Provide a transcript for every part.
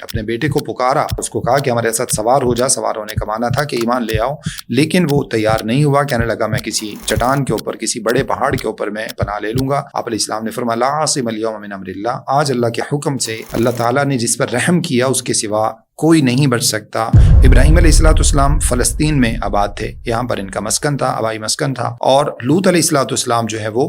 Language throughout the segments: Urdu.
اپنے بیٹے کو پکارا، اس کو کہا کہ ہمارے ساتھ سوار ہو جا، سوار ہونے کا معنی تھا کہ ایمان لے آؤ، لیکن وہ تیار نہیں ہوا، کہنے لگا میں کسی چٹان کے اوپر، کسی بڑے پہاڑ کے اوپر میں پناہ لے لوں گا۔ آپ علیہ السلام نے فرمایا لا عاصم اليوم من امر اللہ، آج اللہ کے حکم سے اللہ تعالیٰ نے جس پر رحم کیا اس کے سوا کوئی نہیں بچ سکتا۔ ابراہیم علیہ السلام فلسطین میں آباد تھے، یہاں پر ان کا مسکن تھا، آبائی مسکن تھا، اور لوط علیہ السلام جو ہے وہ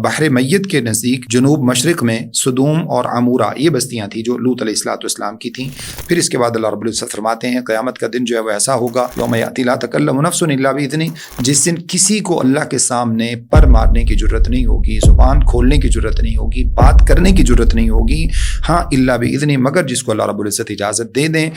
بحر میت کے نزدیک جنوب مشرق میں سدوم اور عمورہ یہ بستیاں تھیں جو لوط علیہ السلام کی تھیں۔ پھر اس کے بعد اللہ رب العزت فرماتے ہیں قیامت کا دن جو ہے وہ ایسا ہوگا یوم یأتی لا تکلم نفس الا باذنہ، جس دن کسی کو اللہ کے سامنے پر مارنے کی جرت نہیں ہوگی، زبان کھولنے کی جرت نہیں ہوگی، بات کرنے کی جرت نہیں ہوگی، ہاں الا باذنہ، مگر جس کو اللہ رب العزت اجازت دے دیں۔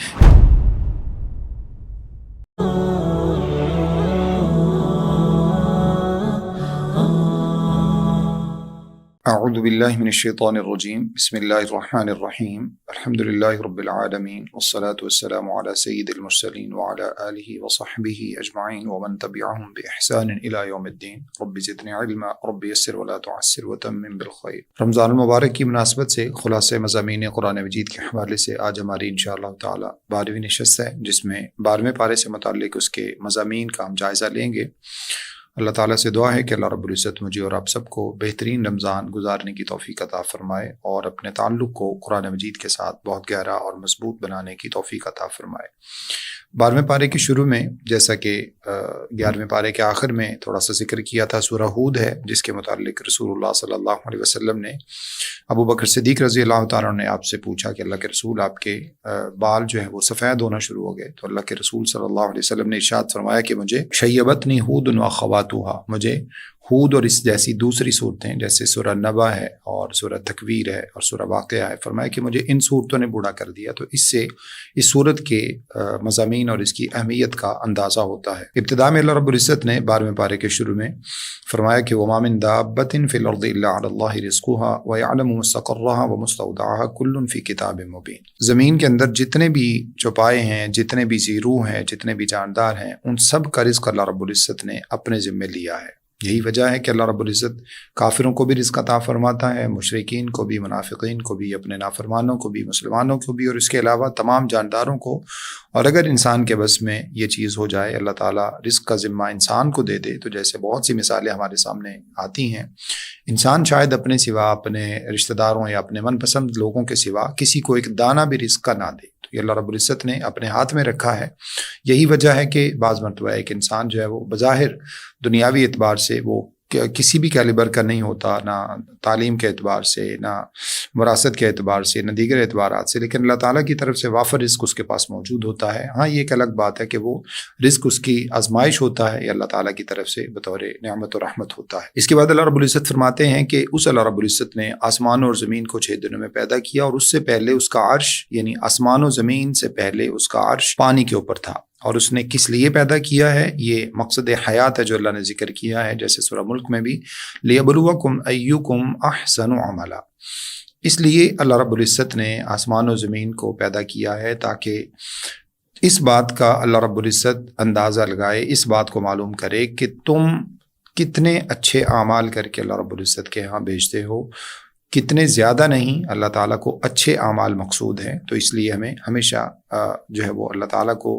اعوذ باللہ من الشیطان الرجیم، بسم اللہ الرحمن الرحیم، الحمد للہ رب العالمین، والصلاة والسلام علی سید المرسلین وعلی آلہ وصحبہ اجمعین ومن تبعہم بإحسان الی یوم الدین، رب زدنی علما، رب یسر ولا تعسر وتمم بالخیر۔ رمضان المبارک کی مناسبت سے خلاصہ مضامین قرآن مجید کے حوالے سے آج ہماری انشاءاللہ تعالی 12ویں نشست ہے، جس میں 12ویں پارے سے متعلق اس کے مضامین کا ہم جائزہ لیں گے۔ اللہ تعالیٰ سے دعا ہے کہ اللہ رب العزت مجھے اور آپ سب کو بہترین رمضان گزارنے کی توفیق عطا فرمائے اور اپنے تعلق کو قرآن مجید کے ساتھ بہت گہرا اور مضبوط بنانے کی توفیق عطا فرمائے۔ 12ویں پارے کے شروع میں جیسا کہ 11ویں پارے کے آخر میں تھوڑا سا ذکر کیا تھا، سورہ ہود ہے جس کے متعلق رسول اللہ صلی اللہ علیہ وسلم نے ابو بکر صدیق رضی اللہ تعالیٰ نے آپ سے پوچھا کہ اللہ کے رسول آپ کے بال جو ہے وہ سفید ہونا شروع ہو گئے، تو اللہ کے رسول صلی اللہ علیہ وسلم نے ارشاد فرمایا کہ مجھے شیبتنی ہود و خواتوہا، مجھے ہود اور اس جیسی دوسری صورتیں جیسے سورہ نبا ہے اور سورہ تکویر ہے اور سورہ واقعہ ہے، فرمایا کہ مجھے ان صورتوں نے بوڑھا کر دیا۔ تو اس سے اس صورت کے مضامین اور اس کی اہمیت کا اندازہ ہوتا ہے۔ ابتدا میں اللہ رب العزت نے 12ویں پارے کے شروع میں فرمایا کہ وَمَا مِن دَابَّةٍ فِي الْأَرْضِ إِلَّا عَلَى اللَّهِ رِزْقُهَا وَيَعْلَمُ مُسْتَقَرَّهَا وَمُسْتَوْدَعَهَا كُلٌّ فِي كِتَابٍ مُبِينٍ، زمین کے اندر جتنے بھی چوپائے ہیں، جتنے بھی زیرو ہیں، جتنے بھی جاندار ہیں، ان سب کا رزق اللہ رب العزت نے اپنے ذمے لیا ہے۔ یہی وجہ ہے کہ اللہ رب العزت کافروں کو بھی رزق عطا فرماتا ہے، مشرکین کو بھی، منافقین کو بھی، اپنے نافرمانوں کو بھی، مسلمانوں کو بھی، اور اس کے علاوہ تمام جانداروں کو۔ اور اگر انسان کے بس میں یہ چیز ہو جائے، اللہ تعالیٰ رزق کا ذمہ انسان کو دے دے، تو جیسے بہت سی مثالیں ہمارے سامنے آتی ہیں، انسان شاید اپنے سوا، اپنے رشتہ داروں یا اپنے من پسند لوگوں کے سوا کسی کو ایک دانہ بھی رزق کا نہ دے، تو یہ اللہ رب العزت نے اپنے ہاتھ میں رکھا ہے۔ یہی وجہ ہے کہ بعض مرتبہ ایک انسان جو ہے وہ بظاہر دنیاوی اعتبار سے وہ کسی بھی کیلیبر کا نہیں ہوتا، نہ تعلیم کے اعتبار سے، نہ وراثت کے اعتبار سے، نہ دیگر اعتبارات سے، لیکن اللہ تعالیٰ کی طرف سے وافر رزق اس کے پاس موجود ہوتا ہے۔ ہاں یہ ایک الگ بات ہے کہ وہ رزق اس کی آزمائش ہوتا ہے، یہ اللہ تعالیٰ کی طرف سے بطور نعمت و رحمت ہوتا ہے۔ اس کے بعد اللہ رب العزت فرماتے ہیں کہ اس اللہ رب العزت نے آسمان اور زمین کو 6 دنوں میں پیدا کیا، اور اس سے پہلے اس کا عرش، یعنی آسمان و زمین سے پہلے اس کا عرش پانی کے اوپر تھا۔ اور اس نے کس لیے پیدا کیا ہے؟ یہ مقصد حیات ہے جو اللہ نے ذکر کیا ہے، جیسے سورہ ملک میں بھی لِيَبْلُوَكُمْ أَيُّكُمْ أَحْسَنُ عَمَلًا، اس لیے اللہ رب العزت نے آسمان و زمین کو پیدا کیا ہے تاکہ اس بات کا اللہ رب العزت اندازہ لگائے، اس بات کو معلوم کرے کہ تم کتنے اچھے اعمال کر کے اللہ رب العزت کے ہاں بھیجتے ہو، کتنے زیادہ نہیں۔ اللہ تعالیٰ کو اچھے اعمال مقصود ہیں، تو اس لیے ہمیں ہمیشہ جو ہے وہ اللہ تعالیٰ کو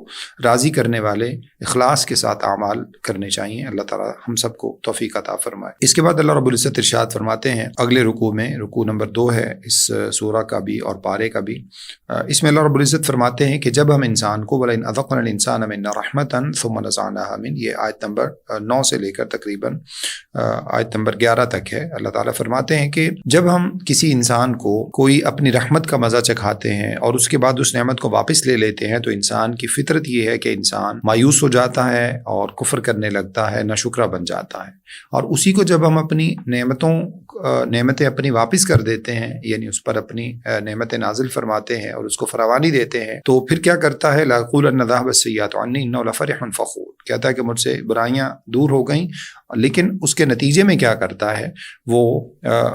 راضی کرنے والے اخلاص کے ساتھ اعمال کرنے چاہیے۔ اللہ تعالیٰ ہم سب کو توفیق عطا فرمائے۔ اس کے بعد اللہ رب العزت ارشاد فرماتے ہیں اگلے رکوع میں، رکوع نمبر 2 ہے اس سورہ کا بھی اور پارے کا بھی، اس میں اللہ رب العزت فرماتے ہیں کہ جب ہم انسان کو وَلَئِنْ أَذَقْنَا الْإِنسَانَ مِنَّا رَحْمَةً ثُمَّ نَزَعْنَاهَا مِنْهُ، یہ آیت نمبر 9 سے لے کر تقریباً آیت نمبر 11 تک ہے۔ اللہ تعالیٰ فرماتے ہیں کہ جب ہم کسی انسان کو کوئی اپنی رحمت کا مزہ چکھاتے ہیں اور اس کے بعد اس نعمت کو واپس لے لیتے ہیں، تو انسان کی فطرت یہ ہے کہ انسان مایوس ہو جاتا ہے اور کفر کرنے لگتا ہے، ناشکرا بن جاتا ہے۔ اور اسی کو جب ہم اپنی نعمتیں اپنی واپس کر دیتے ہیں، یعنی اس پر اپنی نعمتیں نازل فرماتے ہیں اور اس کو فراوانی دیتے ہیں، تو پھر کیا کرتا ہے؟ لَيَقُولَنَّ ذَهَبَ السَّيِّئَاتُ عَنِّي إِنَّهُ لَفَرِحٌ فَخُورٌ، کہتا ہے کہ مجھ سے برائیاں دور ہو گئیں، لیکن اس کے نتیجے میں کیا کرتا ہے؟ وہ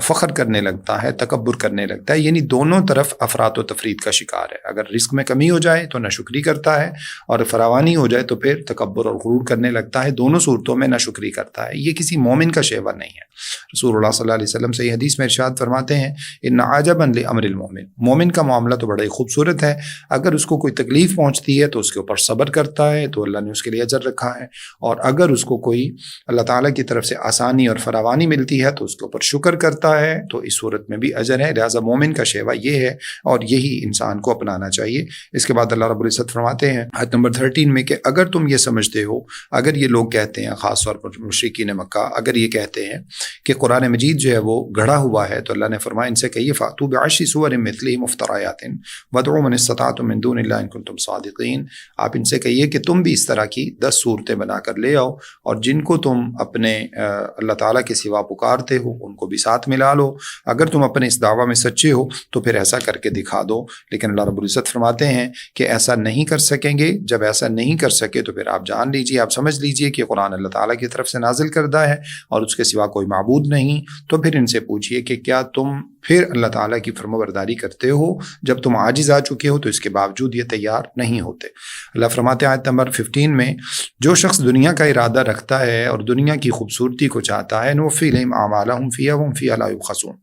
فخر کرنے لگتا ہے، تکبر کرنے لگتا ہے، یعنی دونوں طرف افراط و تفرید کا شکار ہے۔ اگر رزق میں کمی ہو جائے تو ناشکری کرتا ہے، اور فراوانی ہو جائے تو پھر تکبر اور غرور کرنے لگتا ہے۔ دونوں صورتوں میں ناشکری کرتا ہے۔ یہ کسی کسی مومن کا شیوا نہیں ہے۔ رسول اللہ صلی اللہ علیہ وسلم صحیح حدیث میں ارشاد فرماتے ہیں ان عجبا لامر المؤمن، مومن کا معاملہ تو بڑا ہی خوبصورت ہے، اگر اس کو کوئی تکلیف پہنچتی ہے تو اس کے اوپر صبر کرتا ہے تو اللہ نے اس کے لیے اجر رکھا ہے، اور اگر اس کو کوئی اللہ تعالیٰ کی طرف سے آسانی اور فراوانی ملتی ہے تو اس کے اوپر شکر کرتا ہے، تو اس صورت میں بھی اجر ہے۔ لہٰذا مومن کا شیوا یہ ہے اور یہی انسان کو اپنانا چاہیے۔ اس کے بعد اللہ رب العزت فرماتے ہیں آیت نمبر 13 میں کہ اگر تم یہ سمجھتے ہو، اگر یہ لوگ کہتے ہیں، خاص طور پر مشرکین مکہ اگر یہ کہتے ہیں کہ قرآن مجید جو ہے وہ گڑھا ہوا ہے، تو اللہ نے فرمایا ان سے کہیے فَأْتُوا بِعَشْرِ سُوَرٍ مِثْلِهِ مُفْتَرَيَاتٍ وَادْعُوا مَنِ اسْتَطَعْتُم مِّن دُونِ اللَّهِ إِن كُنتُمْ صَادِقِينَ۔ آپ ان سے کہیے کہ تم بھی اس طرح کی 10 صورتیں بنا کر لے آؤ، اور جن کو تم اپنے اللہ تعالیٰ کے سوا پکارتے ہو ان کو بھی ساتھ ملا لو، اگر تم اپنے اس دعویٰ میں سچے ہو تو پھر ایسا کر کے دکھا دو۔ لیکن اللہ رب العزت فرماتے ہیں کہ ایسا نہیں کر سکیں گے۔ جب ایسا نہیں کر سکے تو پھر آپ جان لیجئے، آپ سمجھ لیجئے کہ قرآن اللہ تعالیٰ کی طرف سے نازل کردہ ہے اور اس کے سوا کوئی معبود نہیں۔ تو پھر ان سے پوچھئے کہ کیا تم پھر اللہ تعالیٰ کی فرمانبرداری کرتے ہو جب تم عاجز آ چکے ہو تو اس کے باوجود یہ تیار نہیں ہوتے۔ اللہ فرماتے ہیں آیت نمبر 15 میں جو شخص دنیا کا ارادہ رکھتا ہے اور دنیا کی خوبصورتی کو چاہتا ہے نوفی الیہم اعمالہم فیہا وہم فیہا لا یبخسون،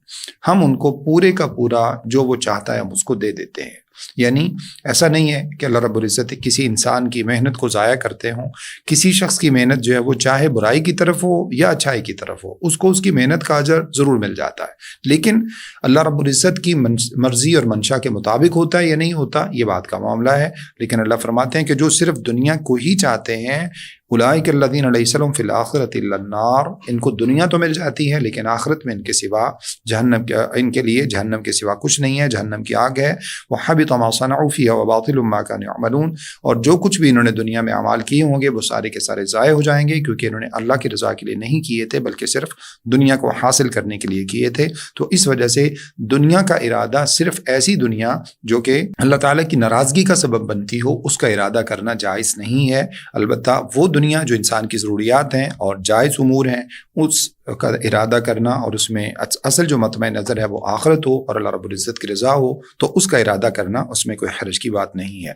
ہم ان کو پورے کا پورا جو وہ چاہتا ہے ہم اس کو دے دیتے ہیں۔ یعنی ایسا نہیں ہے کہ اللہ رب العزت کسی انسان کی محنت کو ضائع کرتے ہوں۔ کسی شخص کی محنت جو ہے وہ چاہے برائی کی طرف ہو یا اچھائی کی طرف ہو، اس کو اس کی محنت کا اجر ضرور مل جاتا ہے، لیکن اللہ رب العزت کی مرضی اور منشا کے مطابق ہوتا ہے یا نہیں ہوتا یہ بات کا معاملہ ہے۔ لیکن اللہ فرماتے ہیں کہ جو صرف دنیا کو ہی چاہتے ہیں اولئک الذین لیس لہم فی الآخرۃ الا النار، ان کو دنیا تو مل جاتی ہے لیکن آخرت میں ان کے سوا جہنم، ان کے لیے جہنم کے سوا کچھ نہیں ہے، جہنم کی آگ ہے۔ وحبط ما صنعوا فیہا وباطل ما کانوا یعملون، اور جو کچھ بھی انہوں نے دنیا میں اعمال کیے ہوں گے وہ سارے کے سارے ضائع ہو جائیں گے، کیونکہ انہوں نے اللہ کی رضا کے لیے نہیں کیے تھے بلکہ صرف دنیا کو حاصل کرنے کے لیے کیے تھے۔ تو اس وجہ سے دنیا کا ارادہ، صرف ایسی دنیا جو کہ اللہ تعالیٰ کی ناراضگی کا سبب بنتی ہو، اس کا ارادہ کرنا جائز نہیں ہے۔ البتہ وہ دنیا جو انسان کی ضروریات ہیں اور جائز امور ہیں اس کا ارادہ کرنا، اور اس میں اصل جو مطمع نظر ہے وہ آخرت ہو اور اللہ رب العزت کی رضا ہو، تو اس کا ارادہ کرنا اس میں کوئی حرج کی بات نہیں ہے۔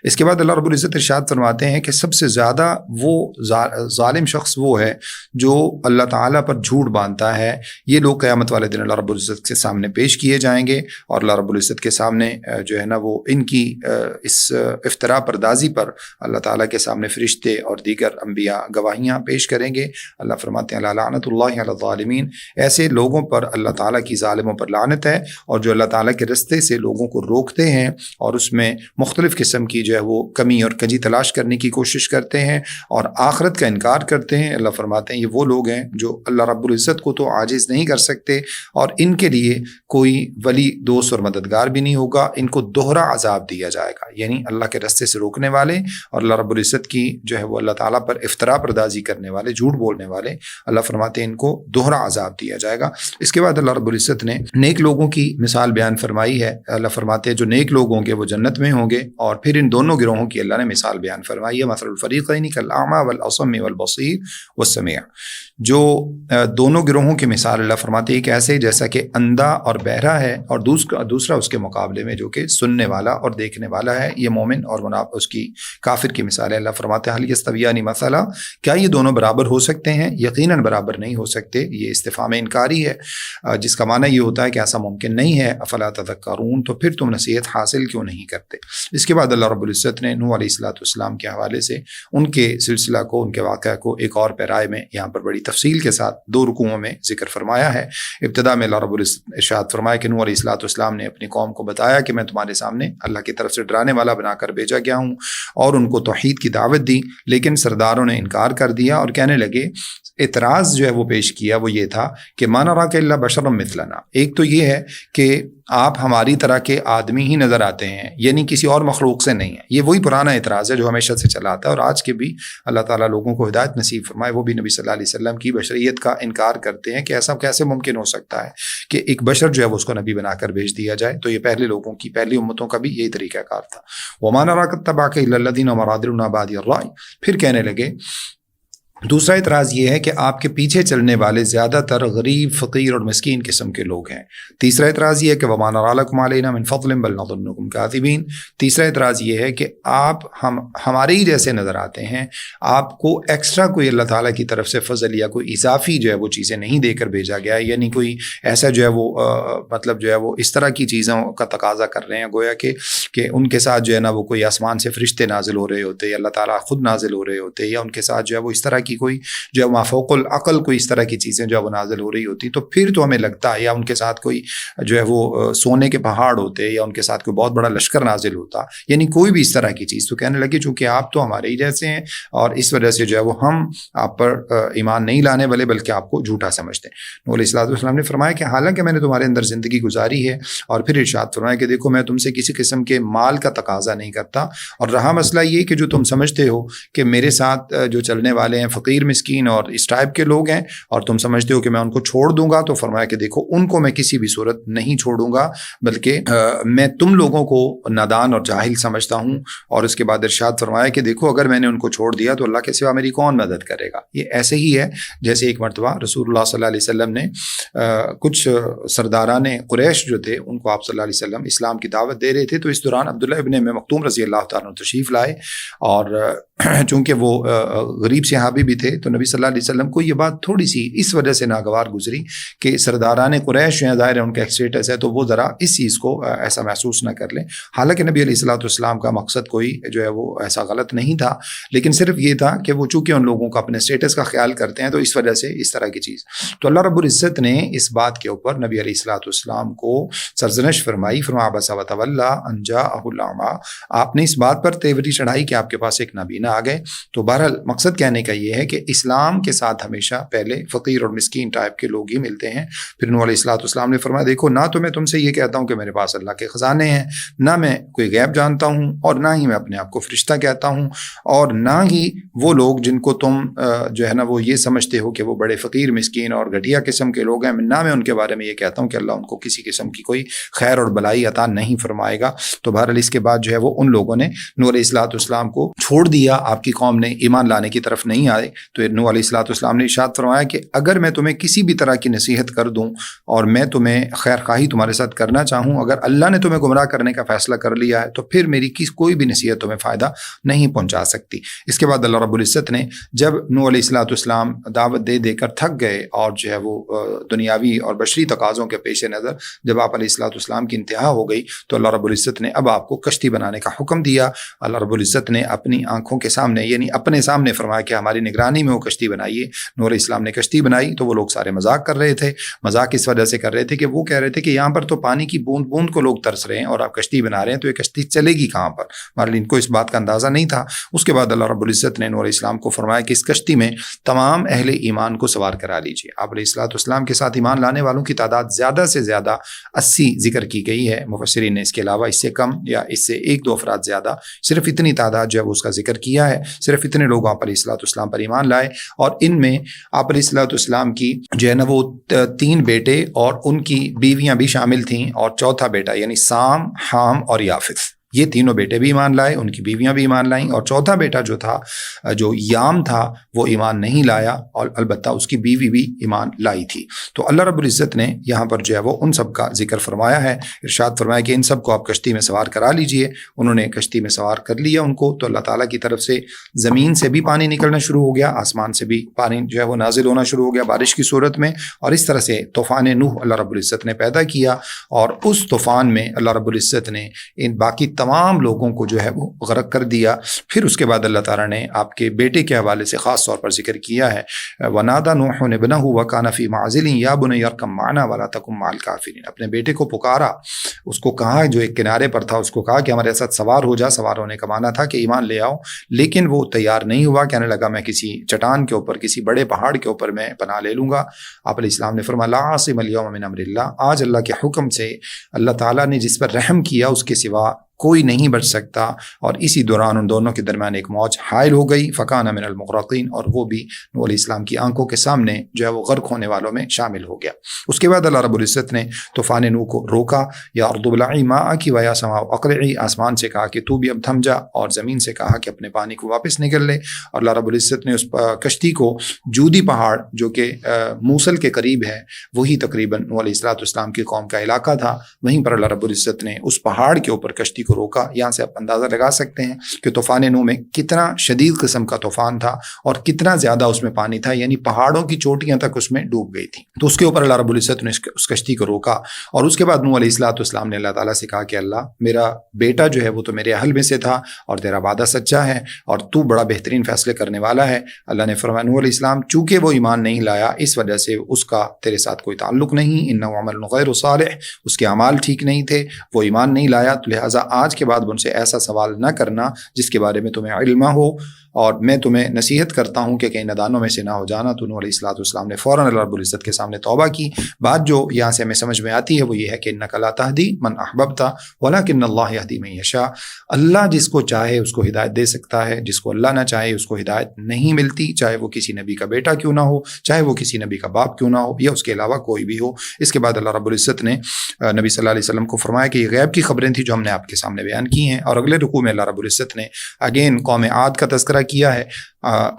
اس کے بعد اللہ رب العزت ارشاد فرماتے ہیں کہ سب سے زیادہ وہ ظالم شخص وہ ہے جو اللہ تعالیٰ پر جھوٹ باندھتا ہے۔ یہ لوگ قیامت والے دن اللہ رب العزت کے سامنے پیش کیے جائیں گے، اور اللہ رب العزت کے سامنے جو ہے نا وہ ان کی اس افتراء پردازی پر اللہ تعالیٰ کے سامنے فرشتے اور دیگر انبیاء گواہیاں پیش کریں گے۔ اللہ فرماتے ہیں لعنت اللہ علی الظالمین، ایسے لوگوں پر اللہ تعالیٰ کی ظالموں پر لعنت ہے، اور جو اللہ تعالیٰ کے رستے سے لوگوں کو روکتے ہیں اور اس میں مختلف قسم کی جو ہے وہ کمی اور کجی تلاش کرنے کی کوشش کرتے ہیں اور آخرت کا انکار کرتے ہیں۔ اللہ فرماتے ہیں یہ وہ لوگ ہیں جو اللہ رب العزت کو تو عاجز نہیں کر سکتے، اور ان کے لیے کوئی ولی، دوست اور مددگار بھی نہیں ہوگا، ان کو دوہرا عذاب دیا جائے گا۔ یعنی اللہ کے رستے سے روکنے والے اور اللہ رب العزت کی جو ہے وہ اللہ تعالیٰ پر افتراء پردازی کرنے والے، جھوٹ بولنے والے، اللہ فرماتے ہیں ان کو دوہرا عذاب دیا جائے گا۔ اس کے بعد اللہ رب العزت نے نیک لوگوں کی مثال بیان فرمائی ہے۔ اللہ فرماتے ہیں جو نیک لوگ ہوں گے وہ جنت میں ہوں گے، اور پھر ان دونوں گروہوں کی اللہ نے مثال بیان فرمائی ہے۔ مثل الفریقین کالاعمی والاصم والبصیر والسمیع، جو دونوں گروہوں کی مثال اللہ فرماتے ہیں کیسے، جیسا کہ اندھا اور بہرا ہے، اور دوسرا اس کے مقابلے میں جو کہ سننے والا اور دیکھنے والا ہے۔ یہ مومن اور اس کی کافر کی مثال ہے۔ اللہ فرماتے ہیں هل یستویان مثلا، کیا یہ دونوں برابر ہو سکتے ہیں؟ یقیناً برابر نہیں ہو سکتے۔ یہ استفہام انکاری ہے، جس کا معنی یہ ہوتا ہے کہ ایسا ممکن نہیں ہے۔ افلا تذکرون، تو پھر تم نصیحت حاصل کیوں نہیں کرتے؟ اس کے بعد اللہ رب العزت نے نوح علیہ السلام کے حوالے سے ان کے سلسلہ کو، ان کے واقعہ کو ایک اور پیرائے میں یہاں پر بڑی تفصیل کے ساتھ 2 رکوعوں میں ذکر فرمایا ہے۔ ابتدا میں اللہ رب العزت ارشاد فرمایا کہ نوح علیہ السلام نے اپنی قوم کو بتایا کہ میں تمہارے سامنے اللہ کی طرف سے ڈرانے والا بنا کر بھیجا گیا ہوں، اور ان کو توحید کی دعوت دی، لیکن سرداروں نے انکار کر دیا اور کہنے لگے، اعتراض جو ہے وہ پیش کیا وہ یہ تھا کہ ما نراک الا بشرا مثلنا، ایک تو یہ ہے کہ آپ ہماری طرح کے آدمی ہی نظر آتے ہیں، یعنی کسی اور مخلوق سے نہیں ہے۔ یہ وہی پرانا اعتراض ہے جو ہمیشہ سے چلا آتا ہے، اور آج کے بھی اللہ تعالیٰ لوگوں کو ہدایت نصیب فرمائے، وہ بھی نبی صلی اللہ علیہ وسلم کی بشریت کا انکار کرتے ہیں کہ ایسا کیسے ممکن ہو سکتا ہے کہ ایک بشر جو ہے وہ اس کو نبی بنا کر بھیج دیا جائے۔ تو یہ پہلے لوگوں کی، پہلی امتوں کا بھی یہی طریقہ کار تھا۔ وما نراک اتبعک الا الذین مرادلنا بادی الرأی، پھر کہنے لگے دوسرا اعتراض یہ ہے کہ آپ کے پیچھے چلنے والے زیادہ تر غریب، فقیر اور مسکین قسم کے لوگ ہیں۔ تیسرا اعتراض یہ ہے کہ وَمَا نَرَىٰ لَكُمْ عَلَيْنَا مِن فَضْلٍ بَلْ نَظُنُّكُمْ كَاذِبِينَ۔ تیسرا اعتراض یہ ہے کہ آپ ہمارے ہی جیسے نظر آتے ہیں، آپ کو ایکسٹرا کوئی اللہ تعالیٰ کی طرف سے فضل یا کوئی اضافی جو ہے وہ چیزیں نہیں دے کر بھیجا گیا ہے، یعنی کوئی ایسا جو ہے وہ مطلب جو ہے وہ اس طرح کی چیزوں کا تقاضا کر رہے ہیں گویا کہ ان کے ساتھ جو ہے نا وہ کوئی آسمان سے فرشتے نازل ہو رہے ہوتے، یا اللہ تعالیٰ خود نازل ہو رہے ہوتے، یا ان کے ساتھ جو ہے وہ اس طرح کی کوئی جو ہے مافوق العقل کوئی اس طرح کی چیزیں جو ہے وہ نازل ہو رہی ہوتی، تو پھر تو ہمیں لگتا ہے، یا ان کے ساتھ کوئی جو ہے وہ سونے کے پہاڑ ہوتے، یا ان کے ساتھ کوئی بہت بڑا لشکر نازل ہوتا، یعنی کوئی بھی اس طرح کی چیز، تو کہنے لگے چونکہ آپ تو ہمارے ہی جیسے ہیں اور اس وجہ سے جو ہے وہ ہم آپ پر ایمان نہیں لانے والے بلکہ آپ کو جھوٹا سمجھتے ہیں۔ نبی علیہ الصلوۃ والسلام نے فرمایا کہ حالانکہ میں نے تمہارے اندر زندگی گزاری ہے، اور پھر ارشاد فرمایا کہ دیکھو میں تم سے کسی قسم کے مال کا تقاضا نہیں کرتا، اور رہا مسئلہ یہ کہ جو تم سمجھتے ہو کہ میرے ساتھ جو چلنے والے ہیں فقیر، مسکین اور اس ٹائپ کے لوگ ہیں، اور تم سمجھتے ہو کہ میں ان کو چھوڑ دوں گا، تو فرمایا کہ دیکھو ان کو میں کسی بھی صورت نہیں چھوڑوں گا، بلکہ میں تم لوگوں کو نادان اور جاہل سمجھتا ہوں۔ اور اس کے بعد ارشاد فرمایا کہ دیکھو اگر میں نے ان کو چھوڑ دیا تو اللہ کے سوا میری کون مدد کرے گا۔ یہ ایسے ہی ہے جیسے ایک مرتبہ رسول اللہ صلی اللہ علیہ وسلم نے کچھ سرداران قریش جو تھے ان کو آپ صلی اللہ علیہ وسلم اسلام کی دعوت دے رہے تھے، تو اس دوران عبداللہ ابن مکتوم رضی اللہ تعالیٰ عنہ تشریف لائے، اور چونکہ وہ غریب صحابی بھی تھے تو نبی صلی اللہ علیہ وسلم کو یہ بات تھوڑی سی اس وجہ سے ناگوار گزری کہ سرداران قریش جو ہیں، ظاہر ہے ان کا ایک اسٹیٹس ہے، تو وہ ذرا اس چیز کو ایسا محسوس نہ کر لیں۔ حالانکہ نبی علیہ الصلوۃ والسلام کا مقصد کوئی جو ہے وہ ایسا غلط نہیں تھا، لیکن صرف یہ تھا کہ وہ چونکہ ان لوگوں کا اپنے اسٹیٹس کا خیال کرتے ہیں تو اس وجہ سے اس طرح کی چیز، تو اللہ رب العزت نے اس بات کے اوپر نبی علیہ الصلوۃ والسلام کو سرزنش فرمائی، فرمایا عبس وتولی ان جاءہ الاعمی، آپ نے اس بات پر تیوری چڑھائی کہ آپ کے پاس ایک نبی آ گئے۔ تو بہرحال مقصد کہنے کا یہ ہے کہ اسلام کے ساتھ ہمیشہ پہلے فقیر اور مسکین ٹائپ کے لوگ ہی ملتے ہیں۔ پھر نبی علیہ الصلوۃ والسلام نے فرمایا دیکھو نہ تو میں تم سے یہ کہتا ہوں کہ میرے پاس اللہ کے خزانے ہیں، نہ میں کوئی غیب جانتا ہوں، اور نہ ہی میں اپنے آپ کو فرشتہ کہتا ہوں، اور نہ ہی وہ لوگ جن کو تم جو ہے نا وہ یہ سمجھتے ہو کہ وہ بڑے فقیر، مسکین اور گھٹیا قسم کے لوگ ہیں، نہ میں ان کے بارے میں یہ کہتا ہوں کہ اللہ ان کو کسی قسم کی کوئی خیر اور بلائی عطا نہیں فرمائے گا۔ تو بہرحال اس کے بعد جو ہے وہ ان لوگوں نے نبی علیہ الصلوۃ والسلام کو چھوڑ دیا، آپ کی قوم نے ایمان لانے کی طرف نہیں آئے۔ تو نبی علیہ الصلوۃ والسلام نے ارشاد فرمایا کہ اگر میں تمہیں کسی بھی طرح کی نصیحت کر دوں اور میں تمہیں خیر خواہی تمہارے ساتھ کرنا چاہوں، اگر اللہ نے تمہیں گمراہ کرنے کا فیصلہ کر لیا ہے تو پھر میری کوئی بھی نصیحت تمہیں فائدہ نہیں پہنچا سکتی۔ اس کے بعد اللہ رب العزت نے جب نبی علیہ الصلوۃ والسلام دعوت دے کر تھک گئے اور جو ہے وہ دنیاوی اور بشری تقاضوں کے پیش نظر جب آپ علیہ الصلوۃ والسلام کی انتہا ہو گئی تو اللہ رب العزت نے اب آپ کو کشتی بنانے کا حکم دیا۔ اللہ رب العزت نے اپنی آنکھوں کے سامنے یعنی اپنے سامنے فرمایا کہ ہماری نگرانی میں وہ کشتی بنائیے۔ نور اسلام نے کشتی بنائی تو وہ لوگ سارے مذاق کر رہے تھے۔ مذاق اس وجہ سے کر رہے تھے کہ وہ کہہ رہے تھے کہ یہاں پر تو پانی کی بوند بوند کو لوگ ترس رہے ہیں اور آپ کشتی بنا رہے ہیں، تو یہ کشتی چلے گی کہاں پر؟ ہمارے ان کو اس بات کا اندازہ نہیں تھا۔ اس کے بعد اللہ رب العزت نے نور اسلام کو فرمایا کہ اس کشتی میں تمام اہل ایمان کو سوار کرا لیجیے۔ آپ علیہ الصلوۃ والسلام کے ساتھ ایمان لانے والوں کی تعداد زیادہ سے زیادہ 80 ذکر کی گئی ہے، مفسرین نے اس کے علاوہ اس سے کم یا اس سے ایک دو افراد زیادہ، صرف اتنی تعداد جو ہے وہ اس کا ذکر کیا ہے۔ صرف اتنے لوگ آپ علیہ الصلوۃ والسلام پر ایمان لائے، اور ان میں آپ علیہ الصلوۃ والسلام کی جو ہے نا وہ 3 بیٹے اور ان کی بیویاں بھی شامل تھیں، اور چوتھا بیٹا یعنی سام، حام اور یافث، یہ تینوں بیٹے بھی ایمان لائے، ان کی بیویاں بھی ایمان لائیں، اور چوتھا بیٹا جو تھا جو یام تھا وہ ایمان نہیں لایا، اور البتہ اس کی بیوی بھی ایمان لائی تھی۔ تو اللہ رب العزت نے یہاں پر جو ہے وہ ان سب کا ذکر فرمایا ہے، ارشاد فرمایا کہ ان سب کو آپ کشتی میں سوار کرا لیجئے۔ انہوں نے کشتی میں سوار کر لیا ان کو، تو اللہ تعالیٰ کی طرف سے زمین سے بھی پانی نکلنا شروع ہو گیا، آسمان سے بھی پانی جو ہے وہ نازل ہونا شروع ہو گیا بارش کی صورت میں، اور اس طرح سے طوفان نوح اللہ رب العزت نے پیدا کیا، اور اس طوفان میں اللہ رب العزت نے ان باقی تمام لوگوں کو جو ہے وہ غرق کر دیا۔ پھر اس کے بعد اللہ تعالیٰ نے آپ کے بیٹے کے حوالے سے خاص طور پر ذکر کیا ہے، وَنَادَى نُوحٌ ابْنَهُ وَكَانَ فِي مَعْزِلٍ يَا بُنَيَّ ارْكَب مَعَنَا وَلَا تَكُن مَعَ الْكَافِرِينَ، اپنے بیٹے کو پکارا، اس کو کہا، جو ایک کنارے پر تھا اس کو کہا کہ ہمارے ساتھ سوار ہو جا۔ سوار ہونے کا معنی تھا کہ ایمان لے آؤ، لیکن وہ تیار نہیں ہوا، کہنے لگا میں کسی چٹان کے اوپر، کسی بڑے پہاڑ کے اوپر میں پناہ لے لوں گا۔ آپ علیہ السلام نے فرمایا لا عاصم اليوم من امر اللہ، آج اللہ کے حکم سے اللہ تعالیٰ نے جس پر رحم کیا اس کے سوا کوئی نہیں بچ سکتا، اور اسی دوران ان دونوں کے درمیان ایک موج حائل ہو گئی، فکان من المغرقین، اور وہ بھی نوح علیہ السلام کی آنکھوں کے سامنے جو ہے وہ غرق ہونے والوں میں شامل ہو گیا۔ اس کے بعد اللہ رب العزت نے طوفان نوح کو روکا، یا ارض ابلعی ماءکی ویا سماء اقلعی، آسمان سے کہا کہ تو بھی اب تھم جا، اور زمین سے کہا کہ اپنے پانی کو واپس نکل لے، اور اللہ رب العزت نے اس کشتی کو جودی پہاڑ جو کہ موصل کے قریب ہے، وہی تقریباً نوح علیہ السلام کی قوم کا علاقہ تھا، وہیں پر اللہ رب العزت نے اس پہاڑ کے اوپر کشتی کو روکا۔ یہاں سے آپ اندازہ لگا سکتے ہیں کہ طوفان نوح میں کتنا شدید قسم کا طوفان تھا اور کتنا زیادہ اس میں پانی تھا، یعنی پہاڑوں کی چوٹیاں تک اس میں ڈوب گئی تھی۔ تو اس کے اوپر اللہ رب العزت نے اس کشتی کو روکا، اور اس کے بعد نوح علیہ السلام نے اللہ تعالیٰ سے کہا کہ اللہ، میرا بیٹا جو ہے وہ تو میرے اہل میں سے تھا، اور تیرا وعدہ سچا ہے، اور تو بڑا بہترین فیصلے کرنے والا ہے۔ اللہ نے فرمایا نوح علیہ السلام چونکہ وہ ایمان نہیں لایا، اس وجہ سے اس کا تیرے ساتھ کوئی تعلق نہیں، انہ عمل غیر صالح، اس کے اعمال ٹھیک نہیں تھے، وہ ایمان نہیں لایا، تو لہٰذا آج کے بعد ان سے ایسا سوال نہ کرنا جس کے بارے میں تمہیں علم ہو، اور میں تمہیں نصیحت کرتا ہوں کہ کہیں نادانوں میں سے نہ ہو جانا۔ تو نوح علیہ السلام نے فوراً اللہ رب العزت کے سامنے توبہ کی۔ بات جو یہاں سے ہمیں سمجھ میں آتی ہے وہ یہ ہے کہ انک لا تہدی من احببت ولکن اللہ یہدی من یشاء، اللہ جس کو چاہے اس کو ہدایت دے سکتا ہے، جس کو اللہ نہ چاہے اس کو ہدایت نہیں ملتی، چاہے وہ کسی نبی کا بیٹا کیوں نہ ہو، چاہے وہ کسی نبی کا باپ کیوں نہ ہو، یا اس کے علاوہ کوئی بھی ہو۔ اس کے بعد اللہ رب العزت نے نبی صلی اللہ علیہ وسلم کو فرمایا کہ یہ غیب کی خبریں تھیں جو ہم نے آپ کے سامنے بیان کی ہیں، اور اگلے رکوع میں اللہ رب العزت نے اگین قوم عاد کا تذکرہ کیا ہے،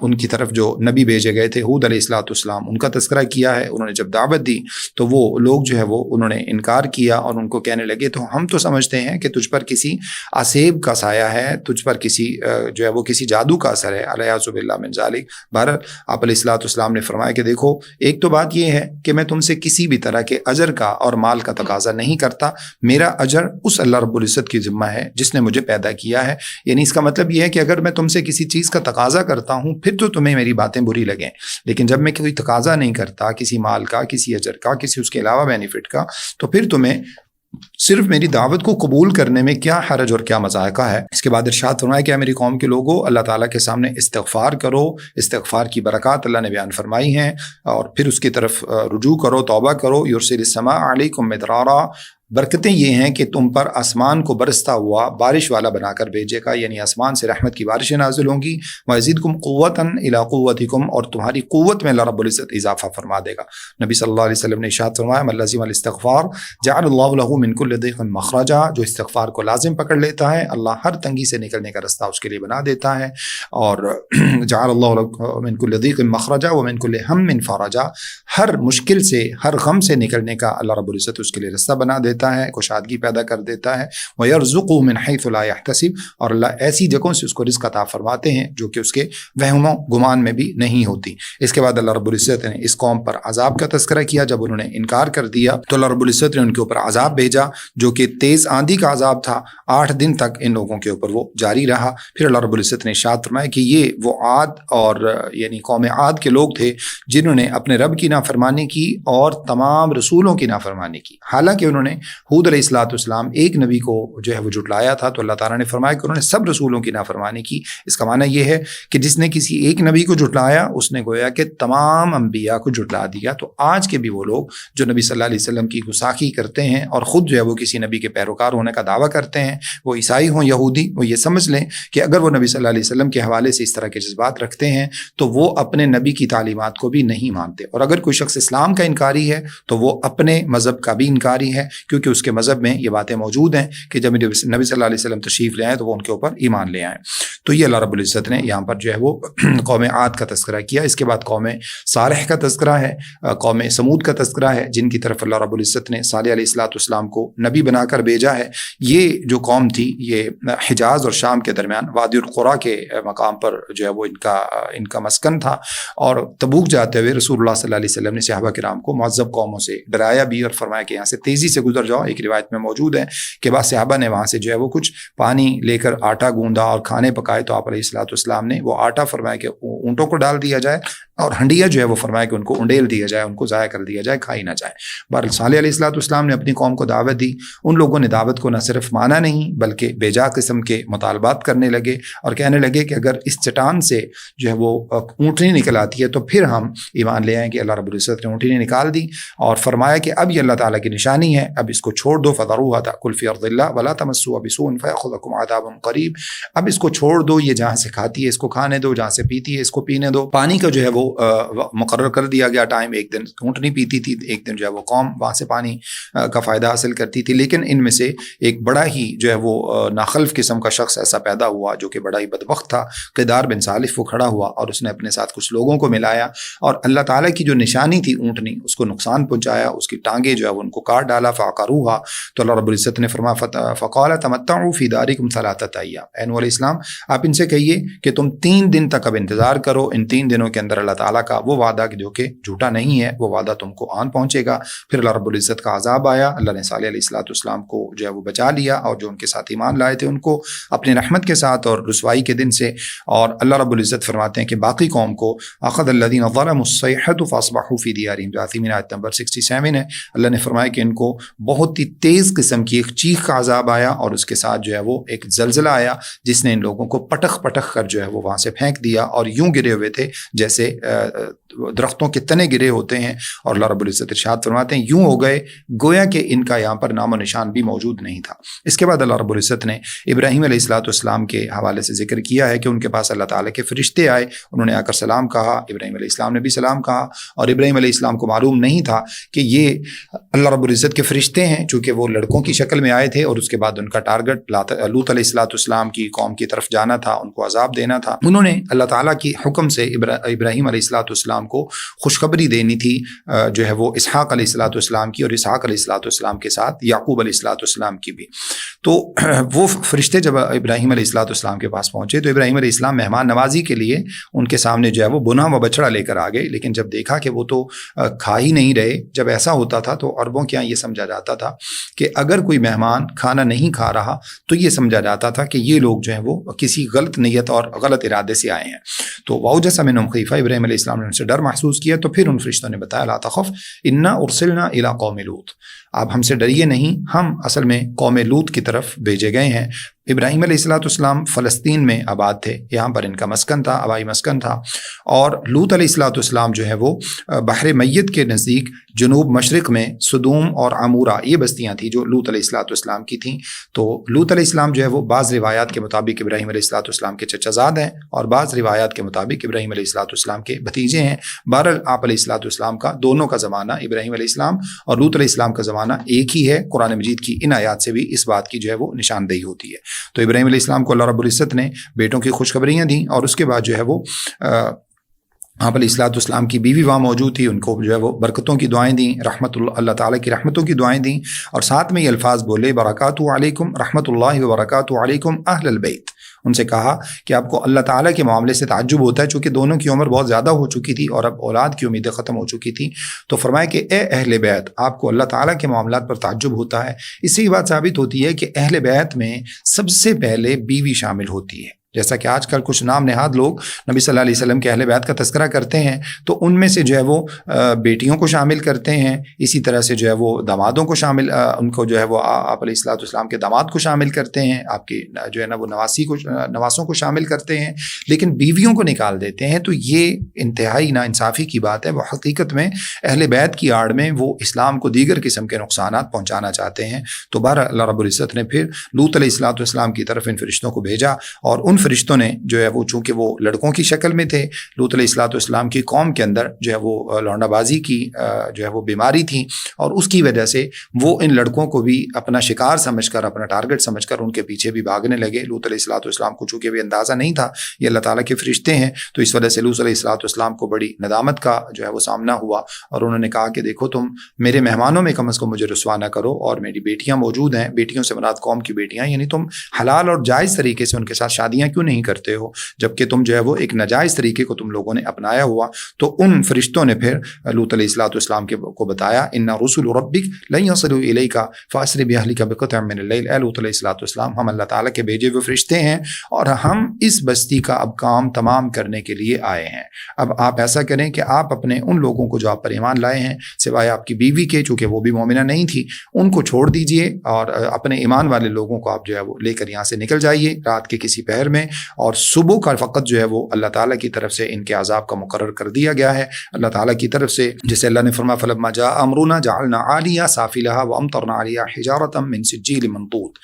ان کی طرف جو نبی بھیجے گئے تھے ہود علیہ السلام، ان کا تذکرہ کیا ہے۔ انہوں نے جب دعوت دی تو وہ لوگ جو ہے وہ انہوں نے انکار کیا، اور ان کو کہنے لگے تو ہم تو سمجھتے ہیں کہ تجھ پر کسی عصیب کا سایہ ہے، تجھ پر کسی جو ہے وہ کسی جادو کا اثر ہے، الیاذ باللہ من ذالک۔ بہرحال آپ علیہ السلام نے فرمایا کہ دیکھو، ایک تو بات یہ ہے کہ میں تم سے کسی بھی طرح کے اجر کا اور مال کا تقاضا نہیں کرتا، میرا اجر اس اللہ رب العزت کی ذمہ ہے جس نے مجھے پیدا کیا ہے۔ یعنی اس کا مطلب یہ ہے کہ اگر میں تم سے کسی چیز کا تقاضا کرتا ہوں پھر تو تمہیں میری باتیں بری لگیں، لیکن جب میں کوئی تقاضا نہیں کرتا کسی مال کا، کسی اجر کا، کسی اس کے علاوہ بینیفٹ کا، تو پھر تمہیں صرف میری دعوت کو قبول کرنے میں کیا حرج اور کیا مذائقہ ہے۔ اس کے بعد ارشاد فرمایا کہ میری قوم کے لوگوں، اللہ تعالیٰ کے سامنے استغفار کرو، استغفار کی برکات اللہ نے بیان فرمائی ہیں، اور پھر اس کی طرف رجوع کرو، توبہ کرو۔ یرسل السماء علیکم مدرارا، برکتیں یہ ہیں کہ تم پر آسمان کو برستا ہوا بارش والا بنا کر بھیجے گا، یعنی آسمان سے رحمت کی بارشیں نازل ہوں گی۔ وَيَزِدْكُمْ قُوَّةً إِلَىٰ قُوَّتِكُمْ، اور تمہاری قوت میں اللہ رب العزت اضافہ فرما دے گا۔ نبی صلی اللہ علیہ وسلم نے ارشاد فرمایا من لزم الاستغفار جعل اللہ له من كل ضيق مخرجا، جو استغفار کو لازم پکڑ لیتا ہے اللہ ہر تنگی سے نکلنے کا رستہ اس کے لیے بنا دیتا ہے، اور جعل اللہ له من كل ضيق مخرجا ومن كل هم فرجا، ہر مشکل سے، ہر غم سے نکلنے کا اللہ رب العزت اس کے لیے رستہ بنا دیتا ہے، کشادگی پیدا کر دیتا ہے۔ وَيَرْزُقُهُ مِنْ حَيْثُ لَا يَحْتَسِبُ، اور اللہ ایسی جگہوں سے اس کو رزق عطا فرماتے ہیں جو کہ اس کے وہم و گمان میں بھی نہیں ہوتی۔ اس کے بعد اللہ رب العزت نے اس قوم پر عذاب کا تذکرہ کیا۔ جب انہوں نے انکار کر دیا تو اللہ رب العزت نے ان کے اوپر عذاب بھیجا جو کہ تیز آندھی کا عذاب تھا، 8 دن تک ان لوگوں کے اوپر وہ جاری رہا۔ پھر اللہ رب العزت نے ارشاد فرمایا کہ یہ وہ عاد اور یعنی قوم عاد کے لوگ تھے جنہوں نے اپنے رب کی نافرمانی کی اور تمام رسولوں کی نافرمانی کی، حالانکہ انہوں نے ہود علیہ السلام ایک نبی کو جو ہے وہ جھٹلایا تھا، تو اللہ تعالیٰ نے فرمایا کہ انہوں نے سب رسولوں کی نافرمانی کی۔ اس کا معنی یہ ہے کہ جس نے کسی ایک نبی کو جھٹلایا اس نے گویا کہ تمام انبیاء کو جھٹلا دیا۔ تو آج کے بھی وہ لوگ جو نبی صلی اللہ علیہ وسلم کی گستاخی کرتے ہیں اور خود جو ہے وہ کسی نبی کے پیروکار ہونے کا دعویٰ کرتے ہیں، وہ عیسائی ہوں یہودی، وہ یہ سمجھ لیں کہ اگر وہ نبی صلی اللہ علیہ وسلم کے حوالے سے اس طرح کے جذبات رکھتے ہیں تو وہ اپنے نبی کی تعلیمات کو بھی نہیں مانتے، اور اگر کوئی شخص اسلام کا انکاری ہے تو وہ اپنے مذہب کا بھی انکاری ہے، کیونکہ اس کے مذہب میں یہ باتیں موجود ہیں کہ جب نبی صلی اللہ علیہ وسلم تشریف لے آئیں تو وہ ان کے اوپر ایمان لے آئیں۔ تو یہ اللہ رب العزت نے یہاں پر جو ہے وہ قوم عاد کا تذکرہ کیا۔ اس کے بعد قوم صالح کا تذکرہ ہے، قوم سمود کا تذکرہ ہے، جن کی طرف اللہ رب العزت نے صالح علیہ السلام کو نبی بنا کر بھیجا ہے۔ یہ جو قوم تھی یہ حجاز اور شام کے درمیان وادی القریٰ کے مقام پر جو ہے وہ ان کا مسکن تھا، اور تبوک جاتے ہوئے رسول اللہ صلی اللہ علیہ وسلم نے صحابہ کرام کو معذب قوموں سے ڈرایا بھی اور فرمایا کہ یہاں سے تیزی سے گزر جاؤ۔ ایک روایت میں موجود ہے کہ بعض صحابہ نے وہاں سے جو ہے وہ کچھ پانی لے کر آٹا گوندا اور کھانے پکائے آئے تو آپ علیہ السلام نے وہ آٹا فرمایا کہ اونٹوں کو ڈال دیا جائے اور ہنڈیا جو ہے وہ فرمایا کہ ان کو انڈیل دیا جائے، ان کو ضائع کر دیا جائے، کھائی نہ جائے۔ بہرحال صالح علیہ السلام نے اپنی قوم کو دعوت دی، ان لوگوں نے دعوت کو نہ صرف مانا نہیں بلکہ بے جا قسم کے مطالبات کرنے لگے اور کہنے لگے کہ اگر اس چٹان سے جو ہے وہ اونٹنی نکل آتی ہے تو پھر ہم ایمان لے آئیں گے۔ اللہ رب العزت نے اونٹنی نکال دی اور فرمایا کہ اب یہ اللہ تعالیٰ کی نشانی ہے، اب اس کو چھوڑ دو، فذروها تأکل فی ارض اللہ ولا تمسوها بسوء فیأخذکم عذاب قریب، اب اس کو چھوڑ دو، یہ جہاں سے کھاتی ہے اس کو کھانے دو، جہاں سے پیتی ہے اس کو پینے دو۔ پانی کا جو ہے وہ مقرر کر دیا گیا ٹائم، ایک دن اونٹنی پیتی تھی، ایک دن جو ہے وہ قوم وہاں سے پانی کا فائدہ حاصل کرتی تھی، لیکن ان میں سے ایک بڑا ہی جو ہے وہ ناخلف قسم کا شخص ایسا پیدا ہوا جو کہ بڑا ہی بدبخت تھا، قیدار بن سالف، وہ کھڑا ہوا اور اس نے اپنے ساتھ کچھ لوگوں کو ملایا اور اللہ تعالیٰ کی جو نشانی تھی اونٹنی اس کو نقصان پہنچایا، اس کی ٹانگیں جو ہے وہ ان کو کاٹ ڈالا، فعقروها، تو اللہ رب العزت نے فرمایا فقال تمتعوا فی دارکم ثلاثۃ ایام، اے نبی علیہ السلام آپ ان سے کہیے کہ تم 3 دن تک اب انتظار کرو، ان 3 دنوں کے اندر اللہ تعالیٰ کا وہ وعدہ جو کہ جھوٹا نہیں ہے، وہ وعدہ تم کو آن پہنچے گا۔ پھر اللہ رب العزت کا عذاب آیا، اللہ نے صالح علیہ السلام کو جو ہے وہ بچا لیا اور جو ان کے ساتھ ایمان لائے تھے ان کو اپنی رحمت کے ساتھ اور رسوائی کے دن سے۔ اور اللہ رب العزت فرماتے ہیں کہ باقی قوم کو اخذ الذین ظلموا الصیحۃ فاصبحوا فی دیارہم جاثمین، آیت نمبر 67 ہے۔ اللہ نے فرمایا کہ ان کو بہت ہی تیز قسم کی ایک چیخ کا عذاب آیا اور اس کے ساتھ جو ہے وہ ایک زلزلہ آیا جس نے ان لوگوں کو پٹخ پٹخ کر جو ہے وہ وہاں سے پھینک دیا اور یوں گرے ہوئے تھے جیسے درختوں کے تنے گرے ہوتے ہیں، اور اللہ رب العزت ارشاد فرماتے ہیں یوں ہو گئے گویا کہ ان کا یہاں پر نام و نشان بھی موجود نہیں تھا۔ اس کے بعد اللہ رب العزت نے ابراہیم علیہ السلام کے حوالے سے ذکر کیا ہے کہ ان کے پاس اللہ تعالیٰ کے فرشتے آئے، انہوں نے آ کر سلام کہا، ابراہیم علیہ السلام نے بھی سلام کہا، اور ابراہیم علیہ السلام کو معلوم نہیں تھا کہ یہ اللہ رب العزت کے فرشتے ہیں، چونکہ وہ لڑکوں کی شکل میں آئے تھے اور اس کے بعد ان کا ٹارگٹ لوط علیہ السلام کی قوم کی طرف جانا تھا، ان کو عذاب دینا تھا۔ انہوں نے اللہ تعالیٰ کی حکم سے ابراہیم علیہ السلام کو خوشخبری دینی تھی جو ہے وہ اسحاق علیہ السلام کی، اور اسحاق علیہ السلام کے ساتھ یعقوب علیہ السلام کی بھی۔ تو وہ فرشتے جب ابراہیم علیہ السلام کے پاس پہنچے تو ابراہیم علیہ السلام مہمان نوازی کے لیے ان کے سامنے جو ہے وہ بنا و بچڑا لے کر آ گئے، لیکن جب دیکھا کہ وہ تو کھا ہی نہیں رہے، جب ایسا ہوتا تھا تو عربوں کے یہاں یہ سمجھا جاتا تھا کہ اگر کوئی مہمان کھانا نہیں کھا رہا تو یہ سمجھا جاتا تھا کہ یہ لوگ جو ہیں وہ کسی غلط نیت اور غلط ارادے سے آئے ہیں۔ تو واوجس منہم خیفہ، ابراہیم علیہ السلام نے ان سے ڈر محسوس کیا، تو پھر ان فرشتوں نے بتایا لا تخف انا ارسلنا الی قوم لوط، آپ ہم سے ڈریے نہیں، ہم اصل میں قوم لوط کی طرف بھیجے گئے ہیں۔ ابراہیم علیہ السلام فلسطین میں آباد تھے، یہاں پر ان کا مسکن تھا، آبائی مسکن تھا، اور لوط علیہ السلام جو ہے وہ بحر میت کے نزدیک جنوب مشرق میں سدوم اور عمورہ یہ بستیاں تھیں جو لوط علیہ السلام کی تھیں۔ تو لوط علیہ السلام جو ہے وہ بعض روایات کے مطابق ابراہیم علیہ السلام کے چچا زاد ہیں اور بعض روایات کے مطابق ابراہیم علیہ السلام کے بھتیجے ہیں۔ بہرحال آپ علیہ السلام کا دونوں کا زمانہ، ابراہیم علیہ السلام اور لوط علیہ السلام کا زمانہ ایک ہی ہے۔ قرآن مجید کی ان آیات سے بھی اس بات کی جو ہے وہ نشاندہی ہوتی ہے۔ تو ابراہیم علیہ السلام کو اللہ رب العزت نے بیٹوں کی خوشخبریاں دیں، اور اس کے بعد جو ہے وہ آپ علیہ السلام کی بیوی وہاں موجود تھی، ان کو جو ہے وہ برکتوں کی دعائیں دیں، اللہ تعالیٰ کی رحمتوں کی دعائیں دیں، اور ساتھ میں یہ الفاظ بولے برکاتہ علیکم رحمۃ اللہ وبرکاتہ علیکم اہل البیت۔ ان سے کہا کہ آپ کو اللہ تعالیٰ کے معاملے سے تعجب ہوتا ہے، چونکہ دونوں کی عمر بہت زیادہ ہو چکی تھی اور اب اولاد کی امیدیں ختم ہو چکی تھی، تو فرمایا کہ اے اہل بیت، آپ کو اللہ تعالیٰ کے معاملات پر تعجب ہوتا ہے۔ اس سے یہ بات ثابت ہوتی ہے کہ اہل بیت میں سب سے پہلے بیوی شامل ہوتی ہے۔ جیسا کہ آج کل کچھ نام نہاد لوگ نبی صلی اللہ علیہ وسلم کے اہل بیت کا تذکرہ کرتے ہیں تو ان میں سے جو ہے وہ بیٹیوں کو شامل کرتے ہیں، اسی طرح سے جو ہے وہ دامادوں کو شامل، ان کو جو ہے وہ آپ علیہ السلام کے داماد کو شامل کرتے ہیں، آپ کے جو ہے نا وہ نواسوں کو شامل کرتے ہیں، لیکن بیویوں کو نکال دیتے ہیں۔ تو یہ انتہائی ناانصافی کی بات ہے۔ وہ حقیقت میں اہل بیت کی آڑ میں وہ اسلام کو دیگر قسم کے نقصانات پہنچانا چاہتے ہیں۔ تو بہرحال اللہ رب العزت نے پھر لوط علیہ السلام کی طرف ان فرشتوں کو بھیجا، اور ان فرشتوں نے جو ہے وہ چونکہ وہ لڑکوں کی شکل میں تھے، لوط علیہ السلام کی قوم کے اندر جو ہے وہ لونڈا بازی کی جو ہے وہ بیماری تھی، اور اس کی وجہ سے وہ ان لڑکوں کو بھی اپنا شکار سمجھ کر، اپنا ٹارگٹ سمجھ کر ان کے پیچھے بھی بھاگنے لگے۔ لوط علیہ السلام کو چونکہ بھی اندازہ نہیں تھا یہ اللہ تعالیٰ کے فرشتے ہیں، تو اس وجہ سے لوط علیہ السلام کو بڑی ندامت کا جو ہے وہ سامنا ہوا، اور انہوں نے کہا کہ دیکھو تم میرے مہمانوں میں کم از کم مجھے رسوا نہ کرو، اور میری بیٹیاں موجود ہیں، بیٹیوں سے مراد قوم کی بیٹیاں، یعنی تم حلال اور جائز طریقے سے ان کے ساتھ شادیاں کیوں نہیں کرتے ہو جبکہ تم جو ہے وہ ایک ناجائز طریقے کو تم لوگوں نے اپنایا ہوا؟ تو ان فرشتوں نے پھر لوط علیہ السلام کو بتایا ان رسول ربک لن يصلوا الیک فاسر باہلک بقطع من اللیل، اے لوط علیہ السلام ہم اللہ تعالیٰ کے بھیجے ہوئے فرشتے ہیں اور ہم اس بستی کا اب کام تمام کرنے کے لیے آئے ہیں۔ اب آپ ایسا کریں کہ آپ اپنے ان لوگوں کو جو آپ پر ایمان لائے ہیں سوائے آپ کی بیوی کے، چونکہ وہ بھی مومنہ نہیں تھی، ان کو چھوڑ دیجئے اور اپنے ایمان والے لوگوں کو آپ جو ہے وہ لے کر یہاں سے نکل جائیے رات کے کسی پہر میں، اور صبح کا وقت جو ہے وہ اللہ تعالیٰ کی طرف سے ان کے عذاب کا مقرر کر دیا گیا ہے اللہ تعالیٰ کی طرف سے، جسے اللہ نے فرمایا فلما جاء امرنا جعلنا عالیہا سافلہا وامطرنا علیہا حجارۃ من سجیل منضود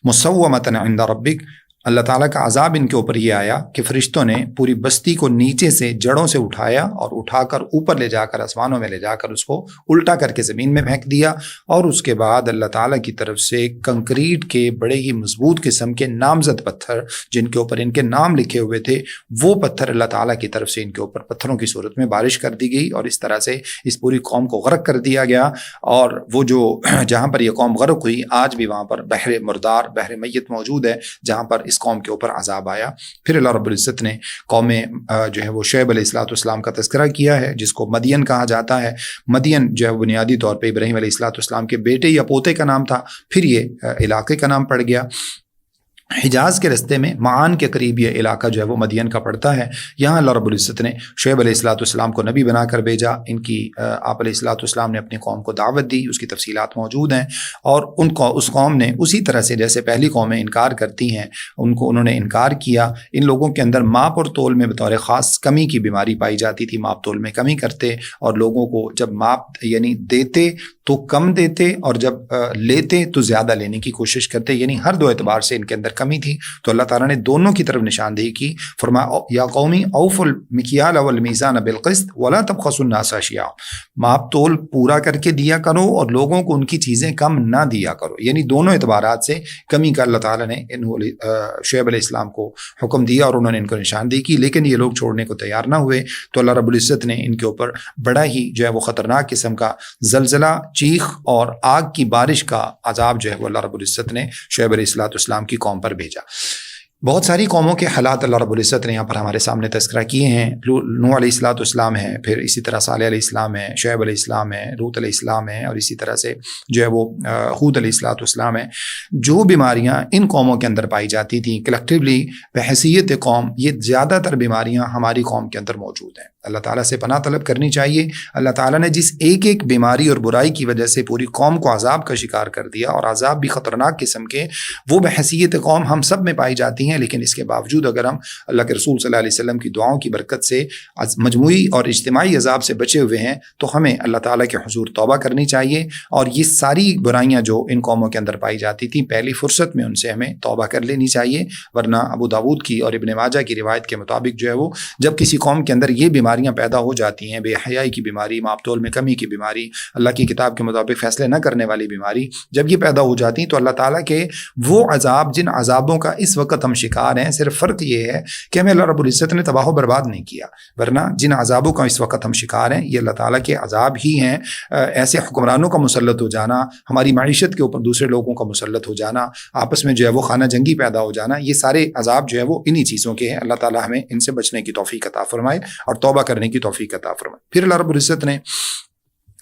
مسومۃ عند ربک۔ اللہ تعالیٰ کا عذاب ان کے اوپر یہ آیا کہ فرشتوں نے پوری بستی کو نیچے سے جڑوں سے اٹھایا اور اٹھا کر اوپر لے جا کر آسمانوں میں لے جا کر اس کو الٹا کر کے زمین میں پھینک دیا، اور اس کے بعد اللہ تعالیٰ کی طرف سے کنکریٹ کے بڑے ہی مضبوط قسم کے نامزد پتھر جن کے اوپر ان کے نام لکھے ہوئے تھے، وہ پتھر اللہ تعالیٰ کی طرف سے ان کے اوپر پتھروں کی صورت میں بارش کر دی گئی، اور اس طرح سے اس پوری قوم کو غرق کر دیا گیا۔ اور وہ جو جہاں پر یہ قوم غرق ہوئی آج بھی وہاں پر بحر مردار، بحر میت موجود ہے جہاں پر اس قوم کے اوپر عذاب آیا۔ پھر اللہ رب العزت نے قوم جو ہے وہ شعیب علیہ السلام کا تذکرہ کیا ہے جس کو مدین کہا جاتا ہے۔ مدین جو ہے بنیادی طور پہ ابراہیم علیہ السلام کے بیٹے یا پوتے کا نام تھا، پھر یہ علاقے کا نام پڑ گیا۔ حجاز کے رستے میں معان کے قریب یہ علاقہ جو ہے وہ مدین کا پڑتا ہے۔ یہاں اللہ رب العزت نے شعیب علیہ السلام کو نبی بنا کر بھیجا، ان کی آپ علیہ السلام نے اپنی قوم کو دعوت دی، اس کی تفصیلات موجود ہیں، اور اس قوم نے اسی طرح سے جیسے پہلی قومیں انکار کرتی ہیں انہوں نے انکار کیا۔ ان لوگوں کے اندر ماپ اور تول میں بطور خاص کمی کی بیماری پائی جاتی تھی، ماپ تول میں کمی کرتے، اور لوگوں کو جب ماپ یعنی دیتے تو کم دیتے اور جب لیتے تو زیادہ لینے کی کوشش کرتے، یعنی ہر دو اعتبار سے ان کے اندر کمی تھی۔ تو اللہ تعالیٰ نے دونوں کی طرف نشاندہی کی، فرمایا یا قومی اوفوا المکیال والمیزان بالقسط ولا تبخسوا الناس اشیاء، ماپ تول پورا کر کے دیا کرو اور لوگوں کو ان کی چیزیں کم نہ دیا کرو، یعنی دونوں اعتبارات سے کمی کا اللہ تعالیٰ نے شعیب علیہ السلام کو حکم دیا اور انہوں نے ان کو نشاندہی کی، لیکن یہ لوگ چھوڑنے کو تیار نہ ہوئے۔ تو اللہ رب العزت نے ان کے اوپر بڑا ہی جو ہے وہ خطرناک قسم کا زلزلہ، چیخ اور آگ کی بارش کا عذاب جو ہے وہ اللہ رب العزت نے شعیب علیہ السلام کی قوم پر بھیجا۔ بہت ساری قوموں کے حالات اللہ رب العزت نے یہاں پر ہمارے سامنے تذکرہ کیے ہیں۔ نوح علیہ السلام ہے، پھر اسی طرح صالح علیہ السلام ہے، شعیب علیہ السلام ہے، لوط علیہ السلام ہے، اور اسی طرح سے جو ہے وہ ہود علیہ السلام ہے۔ جو بیماریاں ان قوموں کے اندر پائی جاتی تھیں کلیکٹیولی بحیثیت قوم، یہ زیادہ تر بیماریاں ہماری قوم کے اندر موجود ہیں۔ اللہ تعالیٰ سے پناہ طلب کرنی چاہیے۔ اللہ تعالیٰ نے جس ایک ایک بیماری اور برائی کی وجہ سے پوری قوم کو عذاب کا شکار کر دیا، اور عذاب بھی خطرناک قسم کے، وہ بحیثیت قوم ہم سب میں پائی جاتی ہیں، لیکن اس کے باوجود اگر ہم اللہ کے رسول صلی اللہ علیہ وسلم کی دعاؤں کی برکت سے مجموعی اور اجتماعی عذاب سے بچے ہوئے ہیں تو ہمیں اللہ تعالیٰ کے حضور توبہ کرنی چاہیے، اور یہ ساری برائیاں جو ان قوموں کے اندر پائی جاتی تھیں پہلی فرصت میں ان سے ہمیں توبہ کر لینی چاہیے، ورنہ ابو داود کی اور ابن ماجہ کی روایت کے مطابق جو ہے وہ جب کسی قوم کے اندر یہ بیماریاں پیدا ہو جاتی ہیں، بے حیائی کی بیماری، ماپ تول میں کمی کی بیماری، اللہ کی کتاب کے مطابق فیصلے نہ کرنے والی بیماری، جب یہ پیدا ہو جاتی ہیں تو اللہ تعالیٰ کے وہ عذاب جن عذابوں کا اس وقت ہم شکار ہیں، صرف فرق یہ ہے کہ ہمیں اللہ رب العزت نے تباہ و برباد نہیں کیا، ورنہ جن عذابوں کا اس وقت ہم شکار ہیں یہ اللہ تعالیٰ کے عذاب ہی ہیں۔ ایسے حکمرانوں کا مسلط ہو جانا، ہماری معیشت کے اوپر دوسرے لوگوں کا مسلط ہو جانا، آپس میں جو ہے وہ خانہ جنگی پیدا ہو جانا، یہ سارے عذاب جو ہے وہ انہی چیزوں کے ہیں۔ اللہ تعالیٰ ہمیں ان سے بچنے کی توفیق عطا فرمائے اور توبہ کرنے کی توفیق عطا فرمائے۔ پھر اللہ رب العزت نے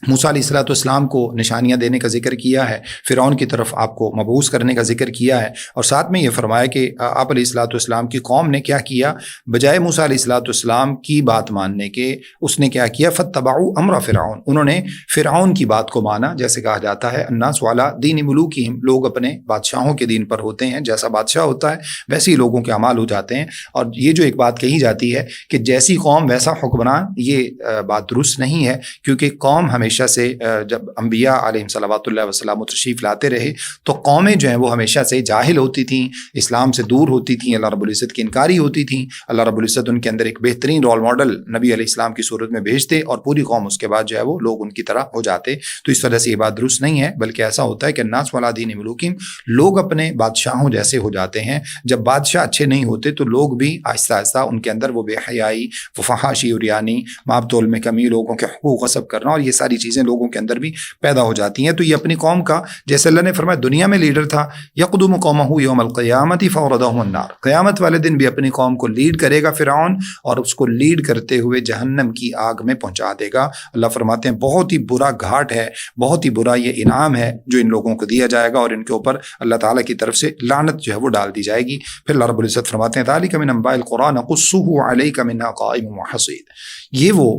موسیٰ علیہ السلام کو نشانیاں دینے کا ذکر کیا ہے، فرعون کی طرف آپ کو مبعوث کرنے کا ذکر کیا ہے، اور ساتھ میں یہ فرمایا کہ آپ علیہ السلام کی قوم نے کیا کیا، بجائے موسیٰ علیہ السلام کی بات ماننے کے اس نے کیا کیا، فاتبعوا امر فرعون، انہوں نے فرعون کی بات کو مانا۔ جیسے کہا جاتا ہے الناس علی دین ملوکہم، لوگ اپنے بادشاہوں کے دین پر ہوتے ہیں، جیسا بادشاہ ہوتا ہے ویسے ہی لوگوں کے اعمال ہو جاتے ہیں۔ اور یہ جو ایک بات کہی جاتی ہے کہ جیسی قوم ویسا حکمران، یہ بات درست نہیں ہے، کیونکہ قوم ہمیشہ سے جب انبیاء علیہم صلوات اللہ وسلام تشریف لاتے رہے تو قومیں جو ہیں وہ ہمیشہ سے جاہل ہوتی تھیں، اسلام سے دور ہوتی تھیں، اللہ رب العزت کی انکاری ہوتی تھیں۔ اللہ رب العزت ان کے اندر ایک بہترین رول ماڈل نبی علیہ السلام کی صورت میں بھیجتے اور پوری قوم اس کے بعد جو ہے وہ لوگ ان کی طرح ہو جاتے۔ تو اس وجہ سے یہ بات درست نہیں ہے، بلکہ ایسا ہوتا ہے کہ الناس علی دین ملوکہم، لوگ اپنے بادشاہوں جیسے ہو جاتے ہیں۔ جب بادشاہ اچھے نہیں ہوتے تو لوگ بھی آہستہ آہستہ ان کے اندر وہ بے حیائی، وہ فحاشی، عریانی، ماپ تول میں کمی، لوگوں کے حقوق غصب کرنا اور یہ ساری والی چیزیں لوگوں کے اندر بھی پیدا ہو جاتی ہیں۔ تو یہ اپنی قوم کا، جیسے اللہ نے فرمایا دنیا میں لیڈر تھا، یقدم قومہ یوم القیامت فاوردہم النار، قیامت والے دن بھی اپنی قوم کو لیڈ کرے گا فرعون، اور اس کو لیڈ کرتے ہوئے جہنم کی آگ میں پہنچا دے گا۔ اللہ فرماتے ہیں بہت ہی برا گھاٹ ہے، بہت ہی برا یہ انعام ہے جو ان لوگوں کو دیا جائے گا، اور ان کے اوپر اللہ تعالیٰ کی طرف سے لعنت جو ہے وہ ڈال دی جائے گی۔ پھر اللہ رب العزت فرماتے ہیں ذالک من انباء القرى نقصه علیک منها قائم وحصید، یہ وہ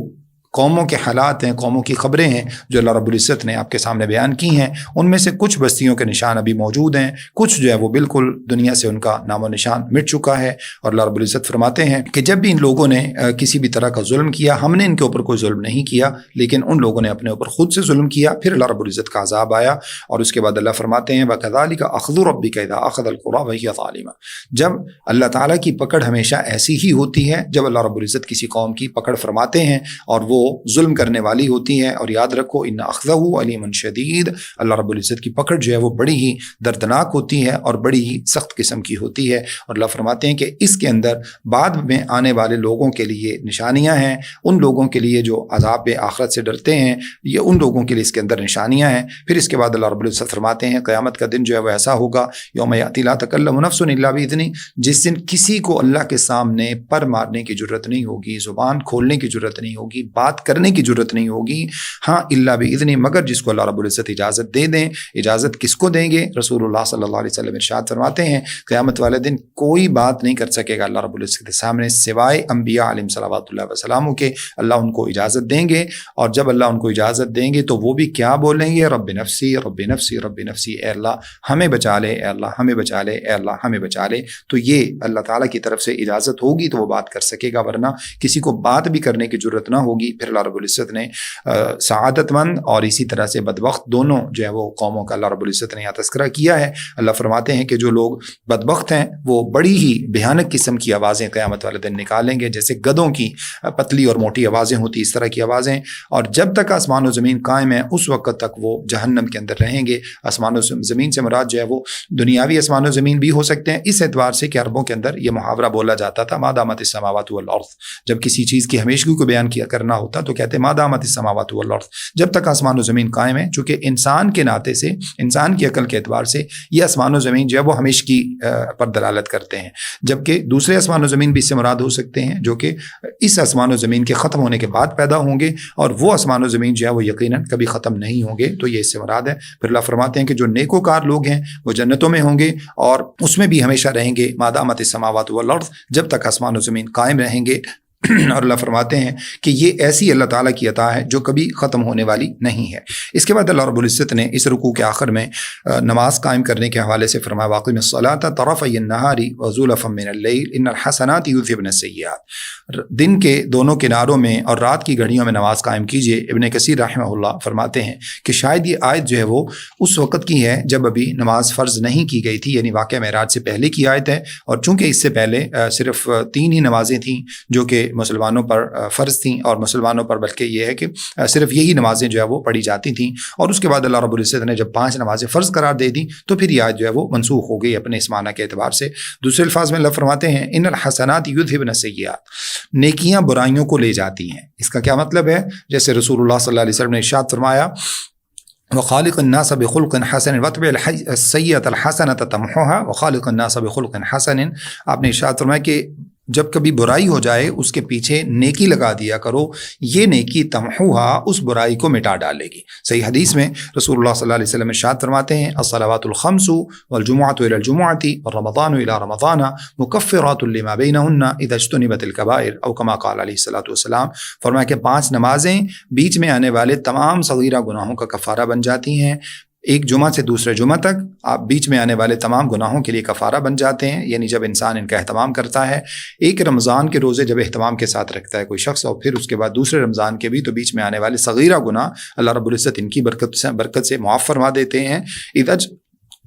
قوموں کے حالات ہیں، قوموں کی خبریں ہیں جو اللہ رب العزت نے آپ کے سامنے بیان کی ہیں۔ ان میں سے کچھ بستیوں کے نشان ابھی موجود ہیں، کچھ جو ہے وہ بالکل دنیا سے ان کا نام و نشان مٹ چکا ہے۔ اور اللہ رب العزت فرماتے ہیں کہ جب بھی ان لوگوں نے کسی بھی طرح کا ظلم کیا، ہم نے ان کے اوپر کوئی ظلم نہیں کیا، لیکن ان لوگوں نے اپنے اوپر خود سے ظلم کیا، پھر اللہ رب العزت کا عذاب آیا۔ اور اس کے بعد اللہ فرماتے ہیں وَكَذَلِكَ أَخْذُ رَبِّكَ إِذَا أَخَذَ الْقُرَى وَهِيَ ظَالِمَةٌ، جب اللہ تعالیٰ کی پکڑ ہمیشہ ایسی ہی ہوتی ہے جب اللہ رب العزت کسی قوم کی پکڑ فرماتے ہیں اور وہ ظلم کرنے والی ہوتی ہے۔ اور یاد رکھو ان اخذہ علیم شدید، اللہ رب العزت کی پکڑ جو ہے وہ بڑی ہی دردناک ہوتی ہے اور بڑی ہی سخت قسم کی ہوتی ہے۔ اور اللہ فرماتے ہیں کہ اس کے اندر بعد میں آنے والے لوگوں کے لیے نشانیاں ہیں، ان لوگوں کے لیے جو عذاب آخرت سے ڈرتے ہیں، یہ ان لوگوں کے لیے اس کے اندر نشانیاں ہیں۔ پھر اس کے بعد اللہ رب العزت فرماتے ہیں قیامت کا دن جو ہے وہ ایسا ہوگا یوم یاتی لا تکلم نفس الا باذنہ، جس دن کسی کو اللہ کے سامنے پر مارنے کی جرت نہیں ہوگی، زبان کھولنے کی جرت نہیں ہوگی، بات کرنے کی جرت نہیں ہوگی، ہاں الا باذن، مگر جس کو اللہ رب العزت اجازت دے دیں۔ اجازت کس کو دیں گے؟ رسول اللہ صلی اللہ علیہ وسلم ارشاد فرماتے ہیں قیامت والے دن کوئی بات نہیں کر سکے گا اللہ رب العزت کے سامنے سوائے انبیاء علیہم صلوات اللہ وسلام کے۔ اللہ ان کو اجازت دیں گے، اور جب اللہ ان کو اجازت دیں گے تو وہ بھی کیا بولیں گے؟ رب نفسی رب نفسی رب نفسی، اے اللہ ہمیں بچا لے، اے اللہ ہمیں بچا لے، اے اللہ ہمیں بچا لے۔ تو یہ اللہ تعالیٰ کی طرف سے اجازت ہوگی تو وہ بات کر سکے گا، ورنہ کسی کو بات بھی کرنے کی جرت نہ ہوگی۔ پھر اللہ رب العزت نے سعادت مند اور اسی طرح سے بدبخت دونوں جو ہے وہ قوموں کا اللہ رب العزت نے یہاں تذکرہ کیا ہے۔ اللہ فرماتے ہیں کہ جو لوگ بدبخت ہیں وہ بڑی ہی بھیانک قسم کی آوازیں قیامت والے دن نکالیں گے، جیسے گدوں کی پتلی اور موٹی آوازیں ہوتی، اس طرح کی آوازیں، اور جب تک آسمان و زمین قائم ہے اس وقت تک وہ جہنم کے اندر رہیں گے۔ آسمان و زمین سے مراد جو ہے وہ دنیاوی آسمان و زمین بھی ہو سکتے ہیں، اس اعتبار سے کہ عربوں کے اندر یہ محاورہ بولا جاتا تھا ما دامت السماوات والارض، جب کسی چیز کی ہمیشگی کو بیان کیا کرنا ہوتا تو کہتے ما دامت السماوات والارض، جب تک آسمان و زمین قائم ہے، چونکہ انسان کے ناطے سے، انسان کی عقل کے اعتبار سے یہ آسمان و زمین جو ہے وہ ہمیشگی پر دلالت کرتے ہیں، جبکہ دوسرے آسمان و زمین بھی اس سے مراد ہو سکتے ہیں جو کہ اس آسمان و زمین کے ختم ہونے کے بعد پیدا ہوں گے، اور وہ آسمان و زمین جو ہے وہ یقیناً کبھی ختم نہیں ہوں گے، تو یہ اس سے مراد ہے۔ پھر اللہ فرماتے ہیں کہ جو نیکوکار لوگ ہیں وہ جنتوں میں ہوں گے اور اس میں بھی ہمیشہ رہیں گے ما دامت السماوات والارض، جب تک آسمان و زمین قائم رہیں گے۔ اور اللہ فرماتے ہیں کہ یہ ایسی اللہ تعالیٰ کی عطا ہے جو کبھی ختم ہونے والی نہیں ہے۔ اس کے بعد اللہ رب العزت نے اس رکوع کے آخر میں نماز قائم کرنے کے حوالے سے فرمایا واقعی الصلاۃ طرفی النہار وزلفا من اللیل ان الحسنات یذہبن السیئات، دن کے دونوں کناروں میں اور رات کی گھڑیوں میں نماز قائم کیجیے۔ ابن کثیر رحمہ اللہ فرماتے ہیں کہ شاید یہ آیت جو ہے وہ اس وقت کی ہے جب ابھی نماز فرض نہیں کی گئی تھی، یعنی واقعہ معراج سے پہلے کی آیت ہے، اور چونکہ اس سے پہلے صرف 3 ہی نمازیں تھیں جو کہ مسلمانوں پر فرض تھیں، اور مسلمانوں پر بلکہ یہ ہے کہ صرف یہی نمازیں جو ہے وہ پڑھی جاتی تھیں، اور اس کے بعد اللہ رب العزت نے جب 5 نمازیں فرض قرار دے دی تو پھر یہ آیت جو ہے وہ منسوخ ہو گئی اپنے اس معنی کے اعتبار سے۔ دوسرے الفاظ میں اللہ فرماتے ہیں ان الحسنات یذہبن السیئات، نیکیاں برائیوں کو لے جاتی ہیں۔ اس کا کیا مطلب ہے؟ جیسے رسول اللہ صلی اللہ علیہ وسلم نے ارشاد فرمایا وخالق الناس بخلق حسن واتبع السیئۃ الحسنۃ تمحوها وخالق الناس بخلق حسن، آپ نے ارشاد فرمایا کہ جب کبھی برائی ہو جائے اس کے پیچھے نیکی لگا دیا کرو، یہ نیکی تمحوہا اس برائی کو مٹا ڈالے گی۔ صحیح حدیث میں رسول اللہ صلی اللہ علیہ وسلم ارشاد فرماتے ہیں الصلوات الخمس والجمعۃ الى الجمعۃ والرمضان الى رمضان مکفرات لما بینہن اذا اجتنبت الکبائر او کما قال علیہ الصلوۃ والسلام، فرمایا کہ 5 نمازیں بیچ میں آنے والے تمام صغیرہ گناہوں کا کفارہ بن جاتی ہیں، ایک جمعہ سے دوسرے جمعہ تک آپ بیچ میں آنے والے تمام گناہوں کے لیے کفارہ بن جاتے ہیں، یعنی جب انسان ان کا اہتمام کرتا ہے۔ ایک رمضان کے روزے جب اہتمام کے ساتھ رکھتا ہے کوئی شخص، اور پھر اس کے بعد دوسرے رمضان کے بھی، تو بیچ میں آنے والے صغیرہ گناہ اللہ رب العزت ان کی برکت سے معاف فرما دیتے ہیں۔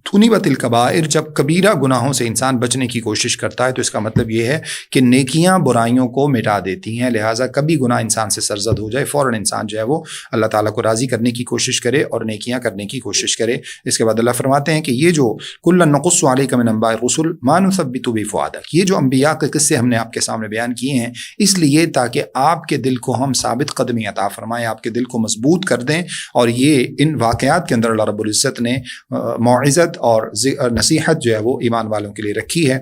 تُنِبَتِ الْكَبَائِرُ، جب کبیرہ گناہوں سے انسان بچنے کی کوشش کرتا ہے تو اس کا مطلب یہ ہے کہ نیکیاں برائیوں کو مٹا دیتی ہیں، لہٰذا کبھی گناہ انسان سے سرزد ہو جائے فوراً انسان جو ہے وہ اللہ تعالیٰ کو راضی کرنے کی کوشش کرے اور نیکیاں کرنے کی کوشش کرے۔ اس کے بعد اللہ فرماتے ہیں کہ یہ جو کُلًّا نَقُصُّ عَلَيْكَ مِنْ أَنْبَاءِ الرُّسُلِ مَا نُثَبِّتُ بِهِ فُؤَادَكَ، یہ جو انبیاء کے قصے ہم نے آپ کے سامنے بیان کیے ہیں اس لیے تاکہ آپ کے دل کو ہم ثابت قدمی عطا فرمائیں، آپ کے دل کو مضبوط کر دیں، اور یہ ان واقعات کے اندر اللہ رب العزت نے موعظت اور نصیحت جو ہے وہ ایمان والوں کے لیے رکھی ہے۔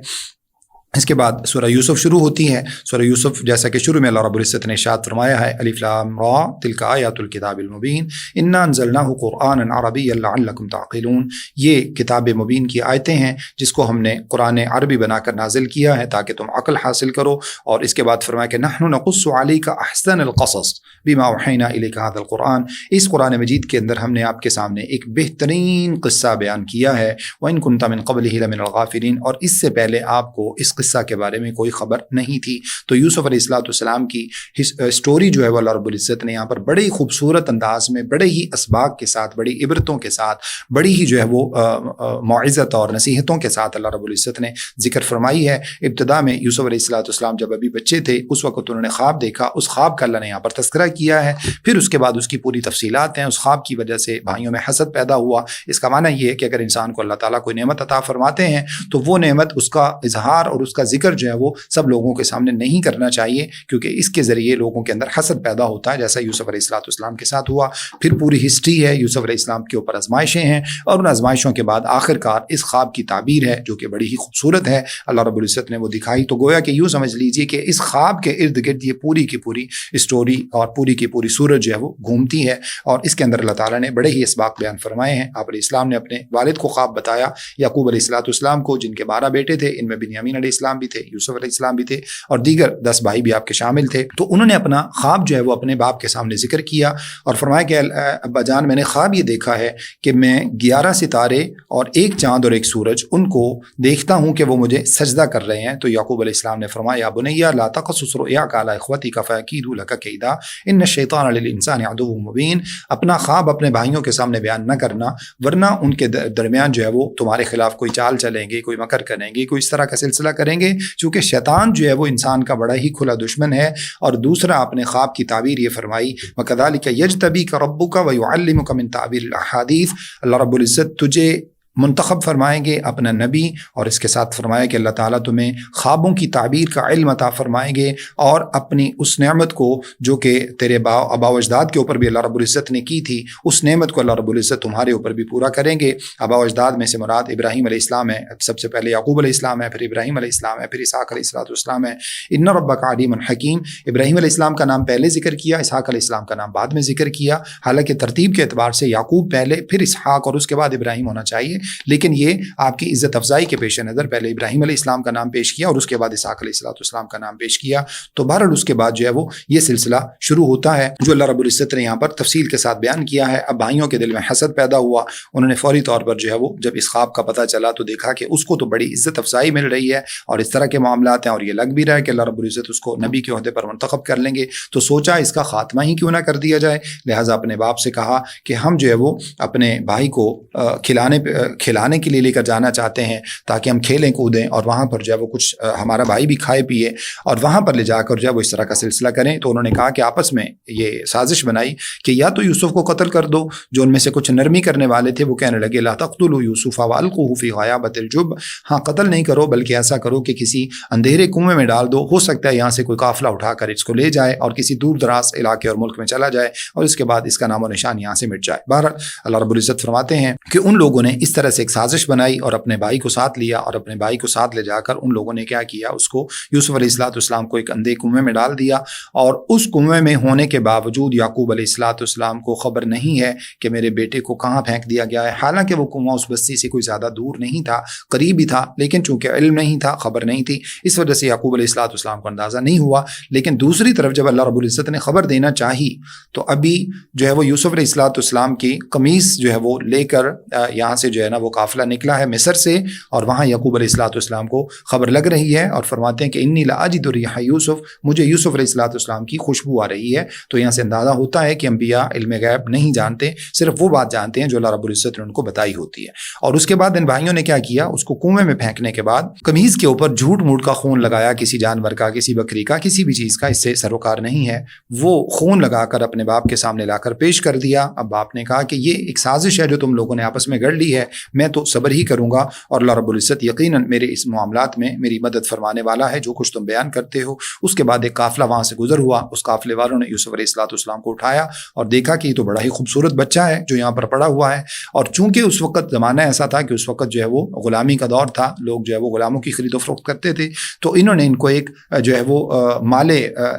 اس کے بعد سورہ یوسف شروع ہوتی ہے۔ سورہ یوسف جیسا کہ شروع میں اللہ رب العزت نے ارشاد فرمایا ہے الف لام را تلک آیات الکتاب المبین انا انزلناہ قرآنا عربیا لعلکم تعقلون، یہ کتاب مبین کی آیتیں ہیں جس کو ہم نے قرآن عربی بنا کر نازل کیا ہے تاکہ تم عقل حاصل کرو۔ اور اس کے بعد فرمایا کہ نحن نقص علیک احسن القصص بما اوحینا الیک ھذا القرآن، اس قرآن مجید کے اندر ہم نے آپ کے سامنے ایک بہترین قصہ بیان کیا ہے، وان کنت من قبلہ لمن الغافلین، اور اس سے پہلے آپ کو اس قصہ کے بارے میں کوئی خبر نہیں تھی۔ تو یوسف علیہ السلام کی سٹوری جو ہے وہ اللہ رب العزت نے یہاں پر بڑے ہی خوبصورت انداز میں، بڑے ہی اسباق کے ساتھ، بڑی عبرتوں کے ساتھ، بڑی ہی جو ہے وہ موعظت اور نصیحتوں کے ساتھ اللہ رب العزت نے ذکر فرمائی ہے۔ ابتدا میں یوسف علیہ السلام جب ابھی بچے تھے اس وقت انہوں نے خواب دیکھا، اس خواب کا اللہ نے یہاں پر تذکرہ کیا ہے، پھر اس کے بعد اس کی پوری تفصیلات ہیں۔ اس خواب کی وجہ سے بھائیوں میں حسد پیدا ہوا۔ اس کا معنی یہ ہے کہ اگر انسان کو اللہ تعالیٰ کوئی نعمت عطا فرماتے ہیں تو وہ نعمت، اس کا اظہار اور اس کا ذکر جو ہے وہ سب لوگوں کے سامنے نہیں کرنا چاہیے، کیونکہ اس کے ذریعے لوگوں کے اندر حسد پیدا ہوتا ہے، جیسا یوسف علیہ السلام کے ساتھ ہوا۔ پھر پوری ہسٹری ہے، یوسف علیہ السلام کے اوپر آزمائشیں ہیں، اور ان آزمائشوں کے بعد آخر کار اس خواب کی تعبیر ہے جو کہ بڑی ہی خوبصورت ہے، اللہ رب العزت نے وہ دکھائی۔ تو گویا کہ یوں سمجھ لیجئے کہ اس خواب کے ارد گرد یہ پوری کی پوری اسٹوری اور پوری کی پوری سورج جو ہے وہ گھومتی ہے، اور اس کے اندر اللہ تعالیٰ نے بڑے ہی اسباق بیان فرمائے ہیں۔ آپ علیہ السلام نے اپنے والد کو خواب بتایا، یعقوب علیہ السلام کو، جن کے 12 بیٹے تھے، ان میں بنیامین علیہ السلام بھی تھے، یوسف علیہ السلام بھی تھے، اور دیگر 10 بھائی بھی آپ کے شامل تھے۔ تو انہوں نے اپنا خواب جو ہے وہ اپنے باپ کے سامنے ذکر کیا اور فرمایا کہ ابا جان، میں نے خواب یہ دیکھا ہے کہ میں 11 ستارے اور ایک چاند اور ایک سورج، ان کو دیکھتا ہوں کہ وہ مجھے سجدہ کر رہے ہیں۔ تو یعقوب علیہ السلام نے فرمایا یا بنی لا تقصص رؤیاک علی اخوتک فیکیدوا لک کیدا ان الشیطان للانسان عدو مبین، اپنا خواب اپنے بھائیوں کے سامنے بیان نہ کرنا، ورنہ ان کے درمیان جو ہے وہ تمہارے خلاف کوئی چال چلیں گے، کوئی مکر کریں گے، کوئی اس طرح کا سلسلہ کریں گے، چونکہ شیطان جو ہے وہ انسان کا بڑا ہی کھلا دشمن ہے۔ اور دوسرا اپنے خواب کی تعبیر یہ فرمائی وَكَذَلِكَ يَجْتَبِيكَ رَبُّكَ وَيُعَلِّمُكَ مِن تَعْبِيرِ الْأَحَادِيثِ، اللہ رب العزت تجھے منتخب فرمائیں گے اپنا نبی، اور اس کے ساتھ فرمایا کہ اللہ تعالیٰ تمہیں خوابوں کی تعبیر کا علم عطا فرمائیں گے، اور اپنی اس نعمت کو جو کہ تیرے آبا و اجداد کے اوپر بھی اللہ رب العزت نے کی تھی، اس نعمت کو اللہ رب العزت تمہارے اوپر بھی پورا کریں گے۔ آبا و اجداد میں سے مراد ابراہیم علیہ السلام ہے، سب سے پہلے یعقوب علیہ السلام ہے، پھر ابراہیم علیہ السلام ہے، پھر اسحاق علیہ السلام ہے۔ ان ربک علیم حکیم، ابراہیم علیہ السلام کا نام پہلے ذکر کیا، اسحاق علیہ السلام کا نام بعد میں ذکر کیا، حالانکہ ترتیب کے اعتبار سے یعقوب پہلے، پھر اسحاق، اور اس کے بعد ابراہیم ہونا چاہیے، لیکن یہ آپ کی عزت افزائی کے پیش نظر پہلے ابراہیم علیہ السلام کا نام پیش کیا اور اس کے بعد اسحاق علیہ السلام کا نام پیش کیا۔ تو بہرحال اس کے بعد جو ہے وہ یہ سلسلہ شروع ہوتا ہے جو اللہ رب العزت نے یہاں پر تفصیل کے ساتھ بیان کیا ہے۔ اب بھائیوں کے دل میں حسد پیدا ہوا، انہوں نے فوری طور پر جو ہے وہ جب اس خواب کا پتہ چلا تو دیکھا کہ اس کو تو بڑی عزت افزائی مل رہی ہے اور اس طرح کے معاملات ہیں، اور یہ لگ بھی رہا ہے کہ اللہ رب العزت اس کو نبی کے عہدے پر منتخب کر لیں گے، تو سوچا اس کا خاتمہ ہی کیوں نہ کر دیا جائے۔ لہٰذا اپنے باپ سے کہا کہ ہم جو ہے وہ اپنے بھائی کو کھلانے کے لیے لے کر جانا چاہتے ہیں تاکہ ہم کھیلیں کودیں، اور وہاں پر جو ہے وہ کچھ ہمارا بھائی بھی کھائے پیے، اور وہاں پر لے جا کر جو ہے وہ اس طرح کا سلسلہ کریں۔ تو انہوں نے کہا کہ آپس میں یہ سازش بنائی کہ یا تو یوسف کو قتل کر دو، جو ان میں سے کچھ نرمی کرنے والے تھے وہ کہنے لگے لا تقتلوا یوسف والقوہ فی غیابۃ الجب، ہاں قتل نہیں کرو بلکہ ایسا کرو کہ کسی اندھیرے کنویں میں ڈال دو، ہو سکتا ہے یہاں سے کوئی قافلہ اٹھا کر اس کو لے جائے اور کسی دور دراز علاقے اور ملک میں چلا جائے، اور اس کے بعد اس کا نام و نشان یہاں سے مٹ جائے۔ بہرحال اللہ رب العزت فرماتے ہیں کہ ان لوگوں نے اس طرح سے ایک سازش بنائی اور اپنے بھائی کو ساتھ لیا، اور اپنے بھائی کو ساتھ لے جا کر ان لوگوں نے کیا کیا، اس کو یوسف علیہ السلام کو ایک اندھے کنویں میں ڈال دیا، اور اس کنویں میں ہونے کے باوجود یعقوب علیہ السلام کو خبر نہیں ہے کہ میرے بیٹے کو کہاں پھینک دیا گیا ہے۔ حالانکہ وہ کنواں اس بستی سے کوئی زیادہ دور نہیں تھا، قریب ہی تھا، لیکن چونکہ علم نہیں تھا، خبر نہیں تھی، اس وجہ سے یعقوب علیہ السلام کو اندازہ نہیں ہوا۔ لیکن دوسری طرف جب اللہ رب العزت نے خبر دینا چاہی تو ابھی جو ہے وہ یوسف علیہ السلام کی قمیص جو ہے وہ لے کر یہاں سے جو ہے ہے نا وہ قافلہ نکلا ہے مصر سے، اور وہاں یعقوب علیہ السلام کو خبر لگ رہی ہے اور فرماتے ہیں کہ انی لاجد ریح یوسف، مجھے یوسف علیہ السلام کی خوشبو آ رہی ہے۔ تو یہاں سے اندازہ ہوتا ہے کہ انبیاء علم غیب نہیں جانتے، صرف وہ بات جانتے ہیں جو اللہ رب العزت نے ان کو بتائی ہوتی ہے۔ اور اس کے بعد ان بھائیوں نے کیا کیا، اس کو کنویں میں پھینکنے کے بعد قمیض کے اوپر جھوٹ موٹ کا خون لگایا، کسی جانور کا، کسی بکری کا، کسی بھی چیز کا اس سے سروکار نہیں ہے، وہ خون لگا کر اپنے باپ کے سامنے لا کر پیش کر دیا۔ اب باپ نے کہا کہ یہ ایک سازش ہے جو تم لوگوں نے آپس میں گڑھ لی ہے، میں تو صبر ہی کروں گا، اور اللہ رب العزت یقیناً میرے اس معاملات میں میری مدد فرمانے والا ہے جو کچھ تم بیان کرتے ہو۔ اس کے بعد ایک قافلہ وہاں سے گزر ہوا، اس قافلے والوں نے یوسف علیہ السلام کو اٹھایا اور دیکھا کہ یہ تو بڑا ہی خوبصورت بچہ ہے جو یہاں پر پڑا ہوا ہے، اور چونکہ اس وقت زمانہ ایسا تھا کہ اس وقت جو ہے وہ غلامی کا دور تھا، لوگ جو ہے وہ غلاموں کی خرید و فروخت کرتے تھے، تو انہوں نے ان کو ایک جو ہے وہ مال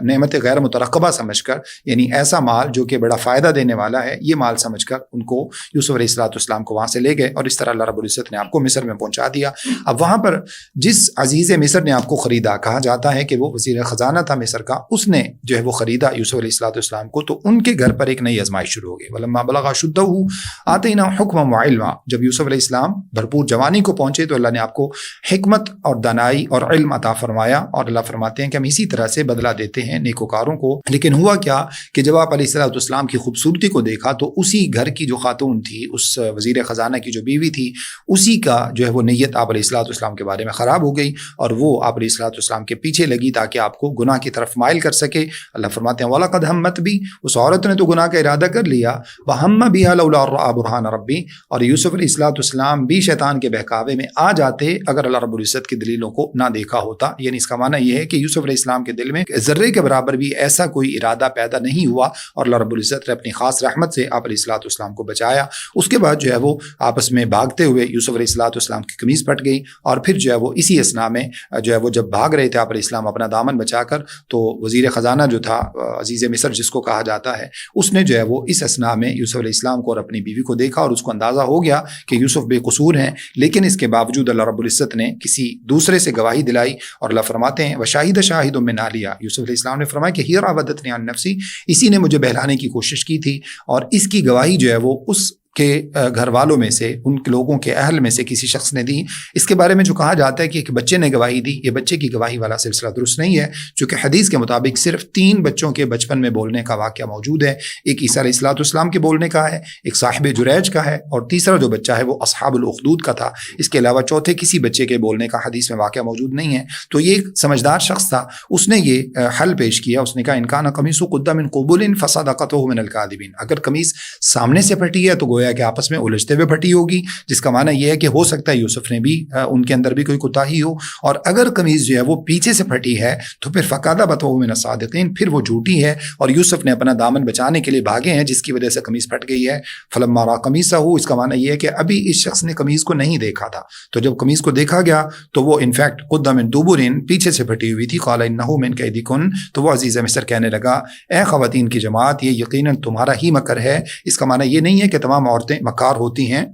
نعمت غیر مترقبہ سمجھ کر، یعنی ایسا مال جو کہ بڑا فائدہ دینے والا ہے، یہ مال سمجھ کر ان کو یوسف علیہ السلام کو وہاں سے لے گئے، اور اس طرح اللہ رب العزت نے آپ کو مصر میں پہنچا دیا۔ اب وہاں پر جس عزیز مصر نے آپ کو خریدا، کہا جاتا ہے کہ وہ وزیر خزانہ تھا مصر کا، اس نے جو ہے وہ خریدا یوسف علیہ السلام کو، تو ان کے گھر پر ایک نئی آزمائش شروع ہو گئی۔ وَلَمَّا بَلَغَ أَشُدَّهُ آتَيْنَاهُ حُكْمًا وَعِلْمًا، جب یوسف علیہ السلام بھرپور جوانی کو پہنچے تو اللہ نے آپ کو حکمت اور دانائی اور علم عطا فرمایا، اور اللہ فرماتے ہیں کہ ہم اسی طرح سے بدلہ دیتے ہیں نیکوکاروں کو۔ لیکن ہوا کیا کہ جب آپ علیہ السلام کی خوبصورتی کو دیکھا تو اسی گھر کی جو خاتون تھی، اس وزیر خزانہ کی جو بیوی تھی، اسی کا جو ہے وہ نیت آپ علیہ السلام کے بارے میں خراب ہو گئی، اور وہ آپ علیہ السلام کے پیچھے لگی تاکہ آپ کو گناہ کی طرف مائل کر سکے۔ اللہ فرماتے ہیں وَلَقَدْ هَمَّتْ بِهِ، اس عورت نے تو گناہ کا ارادہ کر لیا، وَهَمَّ بِهَا لَوْلَا رَأَىٰ بُرْهَانَ رَبِّهِ، اور یوسف علیہ السلام بھی شیطان کے بہکاوے میں آ جاتے اگر اللہ رب العزت کی دلیلوں کو نہ دیکھا ہوتا۔ یعنی اس کا معنی یہ ہے کہ یوسف علیہ السلام کے دل میں ذرے کے برابر بھی ایسا کوئی ارادہ پیدا نہیں ہوا، اور اللہ رب العزت نے اپنی خاص رحمت سے آپ علیہ السلام کو بچایا۔ اس کے بعد جو ہے وہ آپس میں بھاگتے ہوئے یوسف علیہ السلام کی قمیض پھٹ گئی، اور پھر جو ہے وہ اسی اسنا میں جو ہے وہ جب بھاگ رہے تھے آپ علیہ السلام اپنا دامن بچا کر، تو وزیر خزانہ جو تھا عزیز مصر جس کو کہا جاتا ہے، اس نے جو ہے وہ اس اسنا میں یوسف علیہ السلام کو اور اپنی بیوی کو دیکھا، اور اس کو اندازہ ہو گیا کہ یوسف بے قصور ہیں، لیکن اس کے باوجود اللہ رب العزت نے کسی دوسرے سے گواہی دلائی، اور اللہ فرماتے ہیں وَشَاهِدَ شَاهِدٌ مِّنْ أَهْلِهَا، یوسف علیہ السلام نے فرمایا کہ هِیَ رَاوَدَتْنِی عَن نَفْسِی، اسی نے مجھے بہلانے کی کوشش کی تھی، اور اس کی گواہی جو ہے وہ اس کے گھر والوں میں سے، ان لوگوں کے اہل میں سے کسی شخص نے دی۔ اس کے بارے میں جو کہا جاتا ہے کہ ایک بچے نے گواہی دی، یہ بچے کی گواہی والا سلسلہ درست نہیں ہے، چونکہ حدیث کے مطابق صرف 3 بچوں کے بچپن میں بولنے کا واقعہ موجود ہے، ایک عیسیٰ علیہ السلام کے بولنے کا ہے، ایک صاحب جریج کا ہے، اور تیسرا جو بچہ ہے وہ اصحاب الاخدود کا تھا۔ اس کے علاوہ چوتھے کسی بچے کے بولنے کا حدیث میں واقعہ موجود نہیں ہے۔ تو یہ ایک سمجھدار شخص تھا، اس نے یہ حل پیش کیا، اس نے کہا ان کان قمیص قد من قبل فصدقته من الكاذبین، اگر قمیص سامنے سے پھٹی ہے تو گویا کہ آپس میں الجھتے ہوئے پھٹی ہوگی، جس کا معنی یہ ہے کہ ہو سکتا ہے یوسف نے بھی ان کے اندر بھی کوئی کوتاہی ہو، اور اگر قمیض جو ہے وہ پیچھے سے پھٹی ہے تو پھر فقادبت من الصادقین، پھر وہ جھوٹی ہے، اور یوسف نے اپنا دامن بچانے کے لیے بھاگے ہیں جس کی وجہ سے قمیض پھٹ گئی ہے۔ فلما رأى قمیصه، اس کا معنی یہ ہے کہ ابھی اس شخص نے قمیض کو نہیں دیکھا تھا، تو جب قمیض کو دیکھا گیا تو وہ انفیکٹ قد من دبر، پیچھے سے پھٹی ہوئی تھی۔ قال انه من کیدکن، تو وہ عزیز مصر کہنے لگا اے خواتین کی جماعت، یہ یقیناً تمہارا ہی مکر ہے۔ اس کا معنی یہ نہیں ہے کہ تمام عورتیں مکار ہوتی ہیں،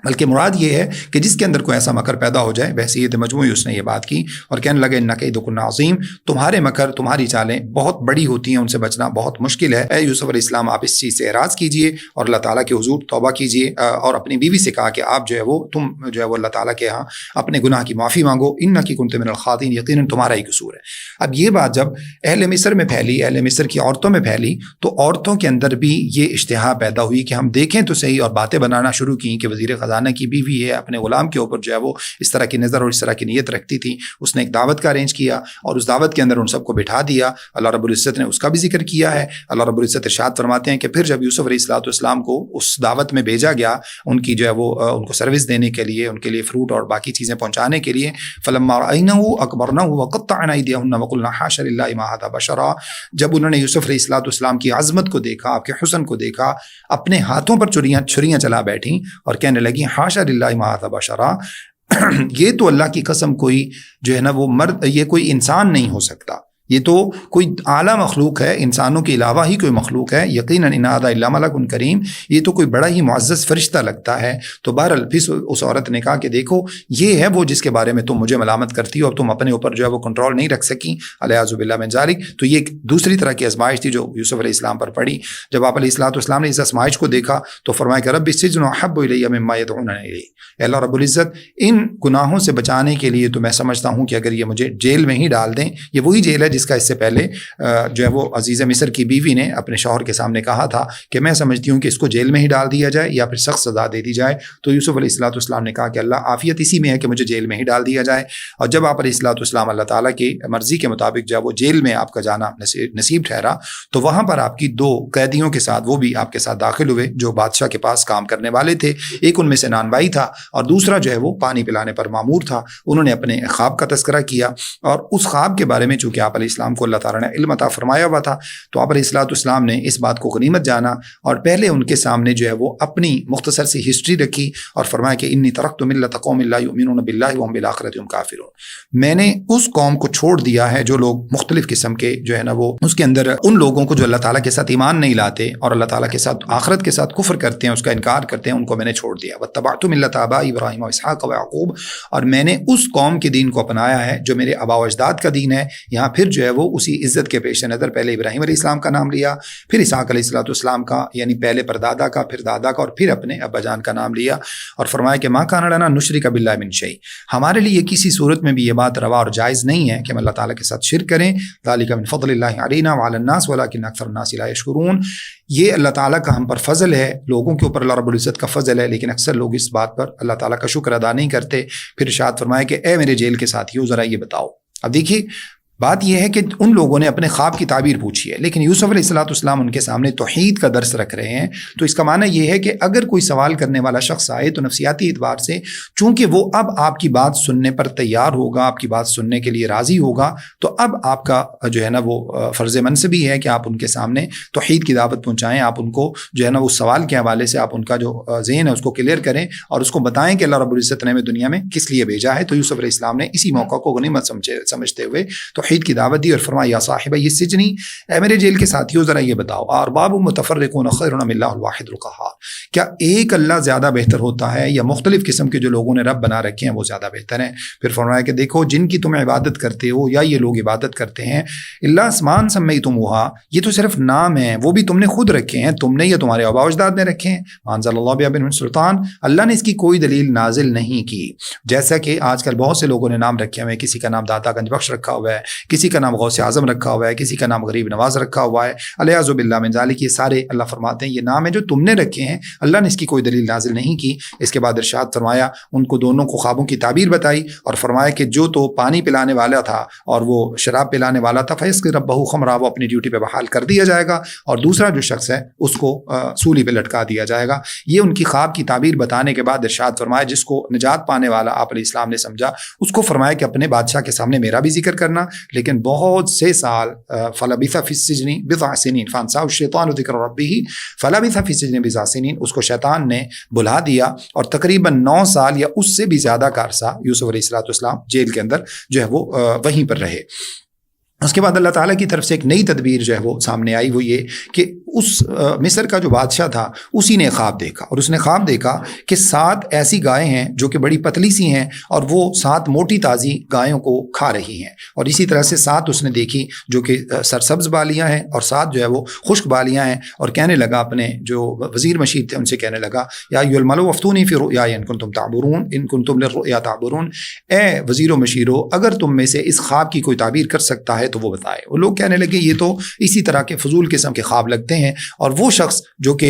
بلکہ مراد یہ ہے کہ جس کے اندر کوئی ایسا مکر پیدا ہو جائے۔ بحیثیت مجموعی اس نے یہ بات کی اور کہنے لگے ان کیدکن عظیم، تمہارے مکر، تمہاری چالیں بہت بڑی ہوتی ہیں، ان سے بچنا بہت مشکل ہے۔ اے یوسف علیہ السلام، آپ اس چیز سے اعراض کیجئے اور اللہ تعالیٰ کے حضور توبہ کیجئے، اور اپنی بیوی سے کہا کہ آپ جو ہے وہ تم جو ہے وہ اللہ تعالیٰ کے ہاں اپنے گناہ کی معافی مانگو، انکی کنت من الخاطئین، یقیناً تمہارا ہی قصور ہے۔ اب یہ بات جب اہل مصر میں پھیلی، اہل مصر کی عورتوں میں پھیلی، تو عورتوں کے اندر بھی یہ اشتہا پیدا ہوئی کہ ہم دیکھیں تو صحیح، اور باتیں بنانا شروع کی کہ وزیر خزانہ کی بیوی ہے، اپنے غلام کے اوپر جو ہے وہ اس طرح کی نظر اور اس طرح کی نیت رکھتی تھی۔ اس نے ایک دعوت کا ارینج کیا اور اس دعوت کے اندر ان سب کو بٹھا دیا۔ اللہ رب العزت نے اس کا بھی ذکر کیا ہے۔ اللہ رب العزت ارشاد فرماتے ہیں کہ پھر جب یوسف علیہ السلام کو اس دعوت میں بھیجا گیا، ان کی جو ہے وہ ان کو سروس دینے کے لیے، ان کے لیے فروٹ اور باقی چیزیں پہنچانے کے لیے، فلما رأینہ اکبرنہ وقطعن ایدیہن وقلنا حاشا للہ ما ھذا بشرا، جب انہوں نے یوسف علیہ السلام کی عظمت کو دیکھا، آپ کے حسن کو دیکھا، اپنے ہاتھوں پر چھریاں چلا بیٹھیں اور کہنے لگی حاشا للہ ما ھذا بشرا، یہ تو اللہ کی قسم کوئی جو ہے نا وہ مرد، یہ کوئی انسان نہیں ہو سکتا، یہ تو کوئی اعلیٰ مخلوق ہے، انسانوں کے علاوہ ہی کوئی مخلوق ہے، یقیناً ان هذا الا ملک کریم، یہ تو کوئی بڑا ہی معزز فرشتہ لگتا ہے۔ تو بہرحال پھر اس عورت نے کہا کہ دیکھو یہ ہے وہ جس کے بارے میں تم مجھے ملامت کرتی ہو، اب تم اپنے اوپر جو ہے وہ کنٹرول نہیں رکھ سکی، الیاذ باللہ من ذالک۔ تو یہ ایک دوسری طرح کی آزمائش تھی جو یوسف علیہ السلام پر پڑی۔ جب آپ علیہ السلام نے اس آزمائش کو دیکھا تو فرمایا کہ رب السجن احب الی مما یدعوننی الیہ، اے اللہ رب العزت ان گناہوں سے بچانے کے لیے تو میں سمجھتا ہوں کہ اگر یہ مجھے جیل میں ہی ڈال دیں، یہ وہی جیل ہے جس کا اس سے پہلے جو ہے وہ عزیز مصر کی بیوی نے اپنے شوہر کے سامنے کہا تھا کہ میں سمجھتی ہوں کہ اس کو جیل میں ہی ڈال دیا جائے یا پھر سخت سزا دے دی جائے۔ تو یوسف علیہ السلام نے کہا کہ اللہ عافیت اسی میں ہے کہ مجھے جیل میں ہی ڈال دیا جائے۔ اور جب آپ علیہ السلام اللہ تعالیٰ کی مرضی کے مطابق جب وہ جیل میں آپ کا جانا نصیب ٹھہرا تو وہاں پر آپ کی 2 قیدیوں کے ساتھ وہ بھی آپ کے ساتھ داخل ہوئے جو بادشاہ کے پاس کام کرنے والے تھے۔ ایک ان میں سے نان بھائی تھا اور دوسرا جو ہے وہ پانی پلانے پر مامور تھا۔ انہوں نے اپنے خواب کا تذکرہ کیا اور اس خواب کے بارے میں چونکہ آپ علیہ السلام کو اللہ تعالیٰ نے علم عطا فرمایا ہوا تھا تو آپ علیہ السلام نے اس بات کو غنیمت جانا اور پہلے ان کے سامنے جو ہے وہ اپنی مختصر سی ہسٹری رکھی اور فرمایا کہ انی ترکت ملت قوم لا یؤمنون باللہ وهم بالآخرۃ هم کافرون، میں نے اس قوم کو چھوڑ دیا ہے جو لوگ مختلف قسم کے جو ہے نا وہ اس کے اندر ان لوگوں کو جو اللہ تعالیٰ کے ساتھ ایمان نہیں لاتے اور اللہ تعالیٰ کے ساتھ آخرت کے ساتھ کفر کرتے ہیں، اس کا انکار کرتے ہیں، ان کو میں نے چھوڑ دیا۔ واتبعت ملت آبائی ابراہیم و اسحاق و یعقوب، اور میں نے اس قوم کے دین کو اپنایا ہے جو میرے آبا و اجداد کا دین ہے۔ یہاں پھر جو ہے وہ اسی عزت کے پیش نظر پہلے ابراہیم علیہ السلام کا نام لیا، پھر اسحاق علیہ السلام کا، یعنی پہلے پردادا کا، پھر دادا کا، اور پھر اپنے ابا جان کا نام لیا اور فرمایا کہ ما کان لنا نشرک باللہ من شیء، ہمارے لیے کسی صورت میں بھی یہ بات روا اور جائز نہیں ہے کہ ہم اللہ تعالیٰ کے ساتھ شرک کریں۔ ذالک من فضل اللہ علینا وعلی الناس ولکن اکثر الناس لا یشکرون، یہ اللہ تعالیٰ کا ہم پر فضل ہے، لوگوں کے اوپر اللہ رب العزت کا فضل ہے، لیکن اکثر لوگ اس بات پر اللہ تعالیٰ کا شکر ادا نہیں کرتے۔ پھر ارشاد فرمایا کہ اے میرے جیل کے ساتھیو ذرا یہ بتاؤ۔ اب دیکھیے بات یہ ہے کہ ان لوگوں نے اپنے خواب کی تعبیر پوچھی ہے، لیکن یوسف علیہ السلام ان کے سامنے توحید کا درس رکھ رہے ہیں۔ تو اس کا معنی یہ ہے کہ اگر کوئی سوال کرنے والا شخص آئے تو نفسیاتی اعتبار سے چونکہ وہ اب آپ کی بات سننے پر تیار ہوگا، آپ کی بات سننے کے لیے راضی ہوگا، تو اب آپ کا جو ہے نا وہ فرض منصبی ہے کہ آپ ان کے سامنے توحید کی دعوت پہنچائیں، آپ ان کو جو ہے نا وہ سوال کے حوالے سے آپ ان کا جو ذہن ہے اس کو کلیئر کریں اور اس کو بتائیں کہ اللہ رب العزت نے ہمیں دنیا میں کس لیے بھیجا ہے۔ تو یوسف علیہ السلام نے اسی موقع کو غنیمت سمجھتے ہوئے توحید کی دعوت دی اور فرمایا یا صاحب السجن، اے میرے جیل کے ساتھیوں ذرا یہ بتاؤ، ارباب متفرقون خیر ام اللہ الواحد القہار، کیا ایک اللہ زیادہ بہتر ہوتا ہے یا مختلف قسم کے جو لوگوں نے رب بنا رکھے ہیں وہ زیادہ بہتر ہیں؟ پھر فرمایا کہ دیکھو جن کی تم عبادت کرتے ہو یا یہ لوگ عبادت کرتے ہیں، اللہ اسمان سمیتموہا، یہ تو صرف نام ہے، وہ بھی تم نے خود رکھے ہیں، تم نے یا تمہارے آباء و اجداد نے رکھے ہیں۔ انزل اللہ بہا من سلطان، اللہ نے اس کی کوئی دلیل نازل نہیں کی، جیسا کہ آج کل بہت سے لوگوں نے نام رکھے ہوئے ہیں، کسی کا نام داتا گنج بخش رکھا ہوا ہے، کسی کا نام غوث اعظم رکھا ہوا ہے، کسی کا نام غریب نواز رکھا ہوا ہے، الیاذ باللہ من ذالک، یہ سارے اللہ فرماتے ہیں یہ نام ہے جو تم نے رکھے ہیں، اللہ نے اس کی کوئی دلیل نازل نہیں کی۔ اس کے بعد ارشاد فرمایا ان کو دونوں کو خوابوں کی تعبیر بتائی اور فرمایا کہ جو تو پانی پلانے والا تھا اور وہ شراب پلانے والا تھا، فیسقی ربہ خمرا، وہ اپنی ڈیوٹی پہ بحال کر دیا جائے گا، اور دوسرا جو شخص ہے اس کو سولی پہ لٹکا دیا جائے گا۔ یہ ان کی خواب کی تعبیر بتانے کے بعد ارشاد فرمایا جس کو نجات پانے والا آپ علیہ السلام نے سمجھا اس کو فرمایا کہ اپنے بادشاہ کے سامنے میرا بھی ذکر کرنا، لیکن بہت سے سال فلبث فی السجن بضع سنین فانساه الشیطان ذکر ربہ فلبث فی السجن بضع سنین، اس کو شیطان نے بلا دیا اور تقریباً 9 سال یا اس سے بھی زیادہ کا عرصہ یوسف علیہ السلام جیل کے اندر جو ہے وہ وہیں پر رہے۔ اس کے بعد اللہ تعالیٰ کی طرف سے ایک نئی تدبیر جو ہے وہ سامنے آئی، وہ یہ کہ اس مصر کا جو بادشاہ تھا اسی نے خواب دیکھا، اور اس نے خواب دیکھا کہ 7 ایسی گائیں ہیں جو کہ بڑی پتلی سی ہیں اور وہ 7 موٹی تازی گایوں کو کھا رہی ہیں، اور اسی طرح سے 7 اس نے دیکھی جو کہ سرسبز بالیاں ہیں اور 7 جو ہے وہ خشک بالیاں ہیں، اور کہنے لگا اپنے جو وزیر مشیر تھے ان سے کہنے لگا یا ایھا الملأ افتونی فی رؤیای ان کنتم تعبرون ان کنتم للرؤیا تعبرون، اے وزیر و مشیرو اگر تم میں سے اس خواب کی کوئی تعبیر کر سکتا ہے تو وہ بتائے۔ وہ لوگ کہنے لگے یہ تو اسی طرح کے فضول قسم کے خواب لگتے ہیں، اور وہ شخص جو کہ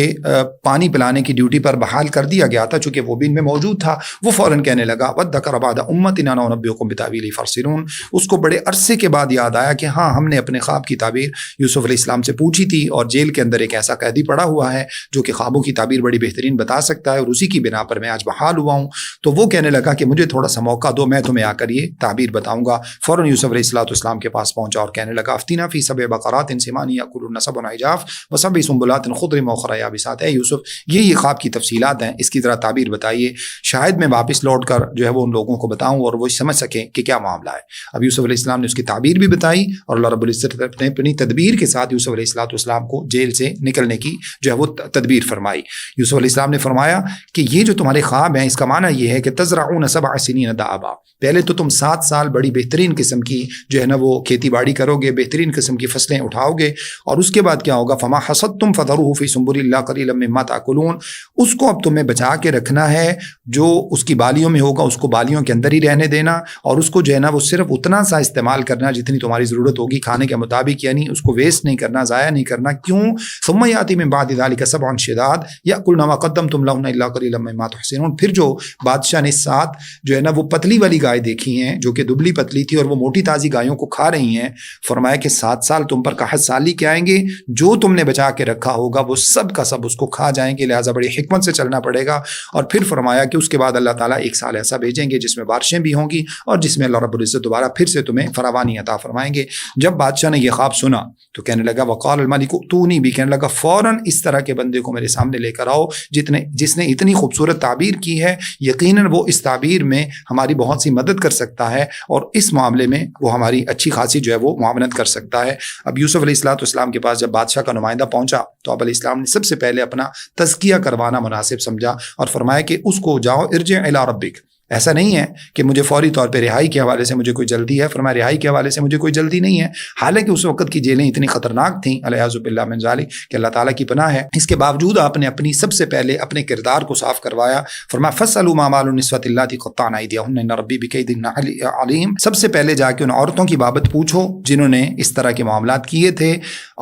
پانی پلانے کی ڈیوٹی پر بحال کر دیا گیا تھا چونکہ وہ بھی ان میں موجود تھا، وہ فوراً کہنے لگا وَذَّكَرَ بَعْدَ أُمَّةٍ أَنَا أُنَبِّئُكُم بِتَأْوِيلِهِ فَارْسِلُونَ، اس کو بڑے عرصے کے بعد یاد آیا کہ ہاں ہم نے اپنے خواب کی تعبیر یوسف علیہ السلام سے پوچھی تھی، اور جیل کے اندر ایک ایسا قیدی پڑا ہوا ہے جو کہ خوابوں کی تعبیر بڑی بہترین بتا سکتا ہے، اور اسی کی بنا پر میں آج بحال ہوا ہوں۔ تو وہ کہنے لگا کہ مجھے تھوڑا سا موقع دو، میں تمہیں آ کر یہ تعبیر بتاؤں گا۔ فوراً یوسف علیہ السلام کے پاس پہنچ پہنچا اور کہنے لگا افتینا فی سبع بقرات سمان یاکلن سبع عجاف وسبع سنبلات خضر واخر یابسات. اے یوسف یہ خواب کی تفصیلات ہیں، اس کی ذرا تعبیر بتائیے، شاید میں واپس لوٹ کر جو ہے وہ ان لوگوں کو بتاؤں اور وہ سمجھ سکیں کہ کیا معاملہ ہے. اب یوسف علیہ السلام نے اس کی تعبیر بھی بتائی اور اللہ رب العزت نے اپنی تدبیر کے ساتھ یوسف علیہ السلام کو جیل سے نکلنے کی جو ہے وہ تدبیر فرمائی. یوسف علیہ السلام نے فرمایا کہ یہ جو تمہارے خواب ہیں اس کا معنی یہ ہے کہ تزرعون 7 سنین دابا، پہلے تو تم 7 سال بڑی بہترین قسم کی جو ہے نا وہ کھیتی باڑی کرو گے، بہترین قسم کی فصلیں اٹھاؤ گے، اور اس کے بعد کیا ہوگا فما حصدتم فذروه فی سنبل اللہ قلیلا مما تاکلون، اس کو اب تمہیں بچا کے رکھنا ہے، جو اس کی بالیوں میں ہوگا اس کو بالیوں کے اندر ہی رہنے دینا، اور اس کو جو ہے نا وہ صرف اتنا سا استعمال کرنا جتنی تمہاری ضرورت ہوگی کھانے کے مطابق، یعنی اس کو ویسٹ نہیں کرنا، ضائع نہیں کرنا. کیوں؟ ثم یاتی من بعد ذلک 7 شداد یاکلن ما قدمتم لهن الا قلیلا مما تحسنون. پھر جو بادشاہ نے 7 جو ہے نا وہ پتلی والی گائے دیکھی ہیں جو کہ دبلی پتلی تھی اور وہ موٹی تازی گایوں کو کھا رہی ہیں، فرمایا کہ 7 سال تم پر قحط سالی کے آئیں گے، جو تم نے بچا کے رکھا ہوگا وہ سب کا سب اس کو کھا جائیں گے، لہٰذا بڑی حکمت سے چلنا پڑے گا. اور پھر فرمایا کہ اس کے بعد اللہ تعالیٰ 1 سال ایسا بھیجیں گے جس میں بارشیں بھی ہوں گی اور جس میں اللہ رب العزت دوبارہ پھر سے تمہیں فراوانی عطا فرمائیں گے. جب بادشاہ نے یہ خواب سنا تو کہنے لگا وقال الملک ائتونی بھی، کہنے لگا فوراً اس طرح کے بندے کو میرے سامنے لے کر آؤ جس نے اتنی خوبصورت تعبیر کی ہے، یقیناً وہ اس تعبیر میں ہماری بہت سی مدد کر سکتا ہے اور اس معاملے میں وہ ہماری اچھی خاصی جو ہے وہ معاونت کر سکتا ہے. اب یوسف علیہ السلام کے پاس جب بادشاہ کا نمائندہ پہنچا تو آپ علیہ السلام نے سب سے پہلے اپنا تزکیہ کروانا مناسب سمجھا اور فرمایا کہ اس کو جاؤ ارجع الی ربک. ایسا نہیں ہے کہ مجھے فوری طور پہ رہائی کے حوالے سے مجھے کوئی جلدی ہے، فرمایا رہائی کے حوالے سے مجھے کوئی جلدی نہیں ہے، حالانکہ اس وقت کی جیلیں اتنی خطرناک تھیں الیاذ باللہ من ذالک کہ اللہ تعالیٰ کی پناہ ہے. اس کے باوجود آپ نے اپنی سب سے پہلے اپنے کردار کو صاف کروایا. فرمایا فاسألوا ما بال النسوة اللاتي قطعن أيديهن إن ربي بكيدهن عليم. سب سے پہلے جا کے ان عورتوں کی بابت پوچھو جنہوں نے اس طرح کے معاملات کیے تھے،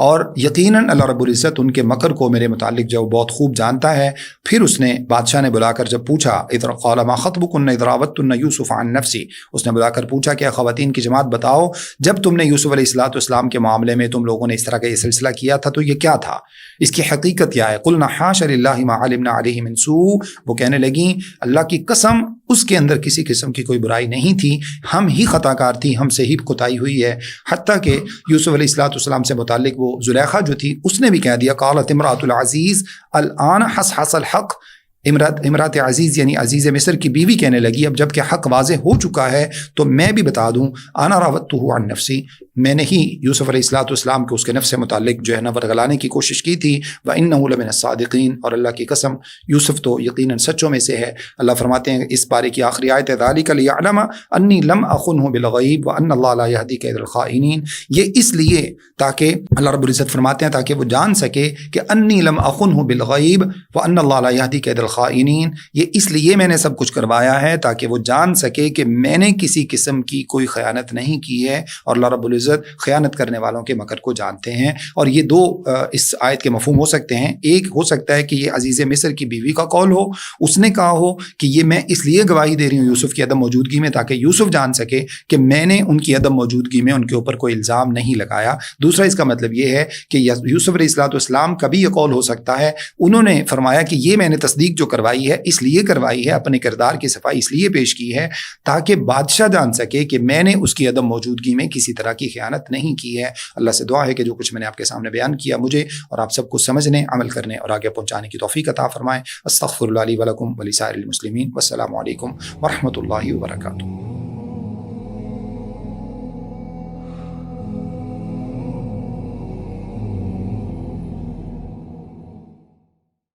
اور یقیناً اللہ رب العزت ان کے مکر کو میرے متعلق جو بہت خوب جانتا ہے. پھر اس نے بادشاہ نے بلا کر جب پوچھا اذ قال ما خطبكن اذ راودتن یوسف عن نفسی، اس نے بلا کر پوچھا کہ خواتین کی جماعت بتاؤ جب تم نے یوسف علیہ السلام کے معاملے میں تم لوگوں نے اس طرح کا یہ سلسلہ کیا تھا تو یہ کیا تھا، اس کی حقیقت کیا ہے؟ قلنا حاشا للہ ما علمنا علیہ من سوء، وہ کہنے لگیں اللہ کی قسم اس کے اندر کسی قسم کی کوئی برائی نہیں تھی، ہم ہی خطا کار تھی، ہم سے ہی کوتاہی ہوئی ہے. حتیٰ کہ یوسف علیہ السلام سے متعلق وہ زلیخا جو تھی اس نے بھی کہہ دیا قالت امرأۃ العزیز الآن حصحص الحق، امرات عزیز یعنی عزیز مصر کی بیوی کہنے لگی اب جب کہ حق واضح ہو چکا ہے تو میں بھی بتا دوں انا راودتہ عن نفسی، میں نے ہی یوسف علیہ السلام کو اس کے نفس سے متعلق جو ہے نا ورغلانے کی کوشش کی تھی. وَإِنَّهُ لَمِنَ الصَّادِقِينَ، اور اللہ کی قسم یوسف تو یقیناً سچوں میں سے ہے. اللہ فرماتے ہیں اس پارے کی آخری آیت ہے ذَلِكَ لِيَعْلَمَ أَنِّي لَمْ أَخُنْهُ بِالْغَيْبِ وَأَنَّ اللَّهَ لَا يَهْدِي كَيْدَ الْخَائِنِينَ، یہ اس لیے تاکہ اللہ رب العزت فرماتے ہیں تاکہ وہ جان سکے کہ أَنِّي لَمْ أَخُنْهُ بِالْغَيْبِ وَأَنَّ اللَّهَ لَا يَهْدِي كَيْدَ الْخَائِنِينَ، یہ اس لیے میں نے سب کچھ کروایا ہے تاکہ وہ جان سکے کہ میں نے کسی قسم کی کوئی خیانت نہیں کی ہے، اور اللہ رب العزت خیانت کرنے والوں کے مکر کو جانتے ہیں. اور یہ دو اس آیت کے مفہوم ہو سکتے ہیں. ایک ہو سکتا ہے کہ یہ عزیز مصر کی بیوی کا قول ہو، اس نے کہا ہو کہ یہ میں اس لیے گواہی دے رہی ہوں یوسف کی عدم موجودگی میں تاکہ یوسف جان سکے کہ میں نے ان کی عدم موجودگی میں ان کے اوپر کوئی الزام نہیں لگایا. دوسرا اس کا مطلب یہ ہے کہ یوسف علیہ السلام کا بھی یہ قول ہو سکتا ہے، انہوں نے فرمایا کہ یہ میں نے تصدیق جو کروائی ہے اس لیے کروائی ہے، اپنے کردار کی صفائی اس لیے پیش کی ہے تاکہ بادشاہ جان سکے کہ میں نے اس کی عدم موجودگی میں کسی طرح کی خیانت نہیں کی ہے. اللہ سے دعا ہے کہ جو کچھ میں نے آپ کے سامنے بیان کیا مجھے اور آپ سب کو سمجھنے، عمل کرنے اور آگے پہنچانے کی توفیق عطا فرمائے. استغفر اللہ لی ولکم ولسائر المسلمین، والسلام علیکم ورحمۃ اللہ وبرکاتہ.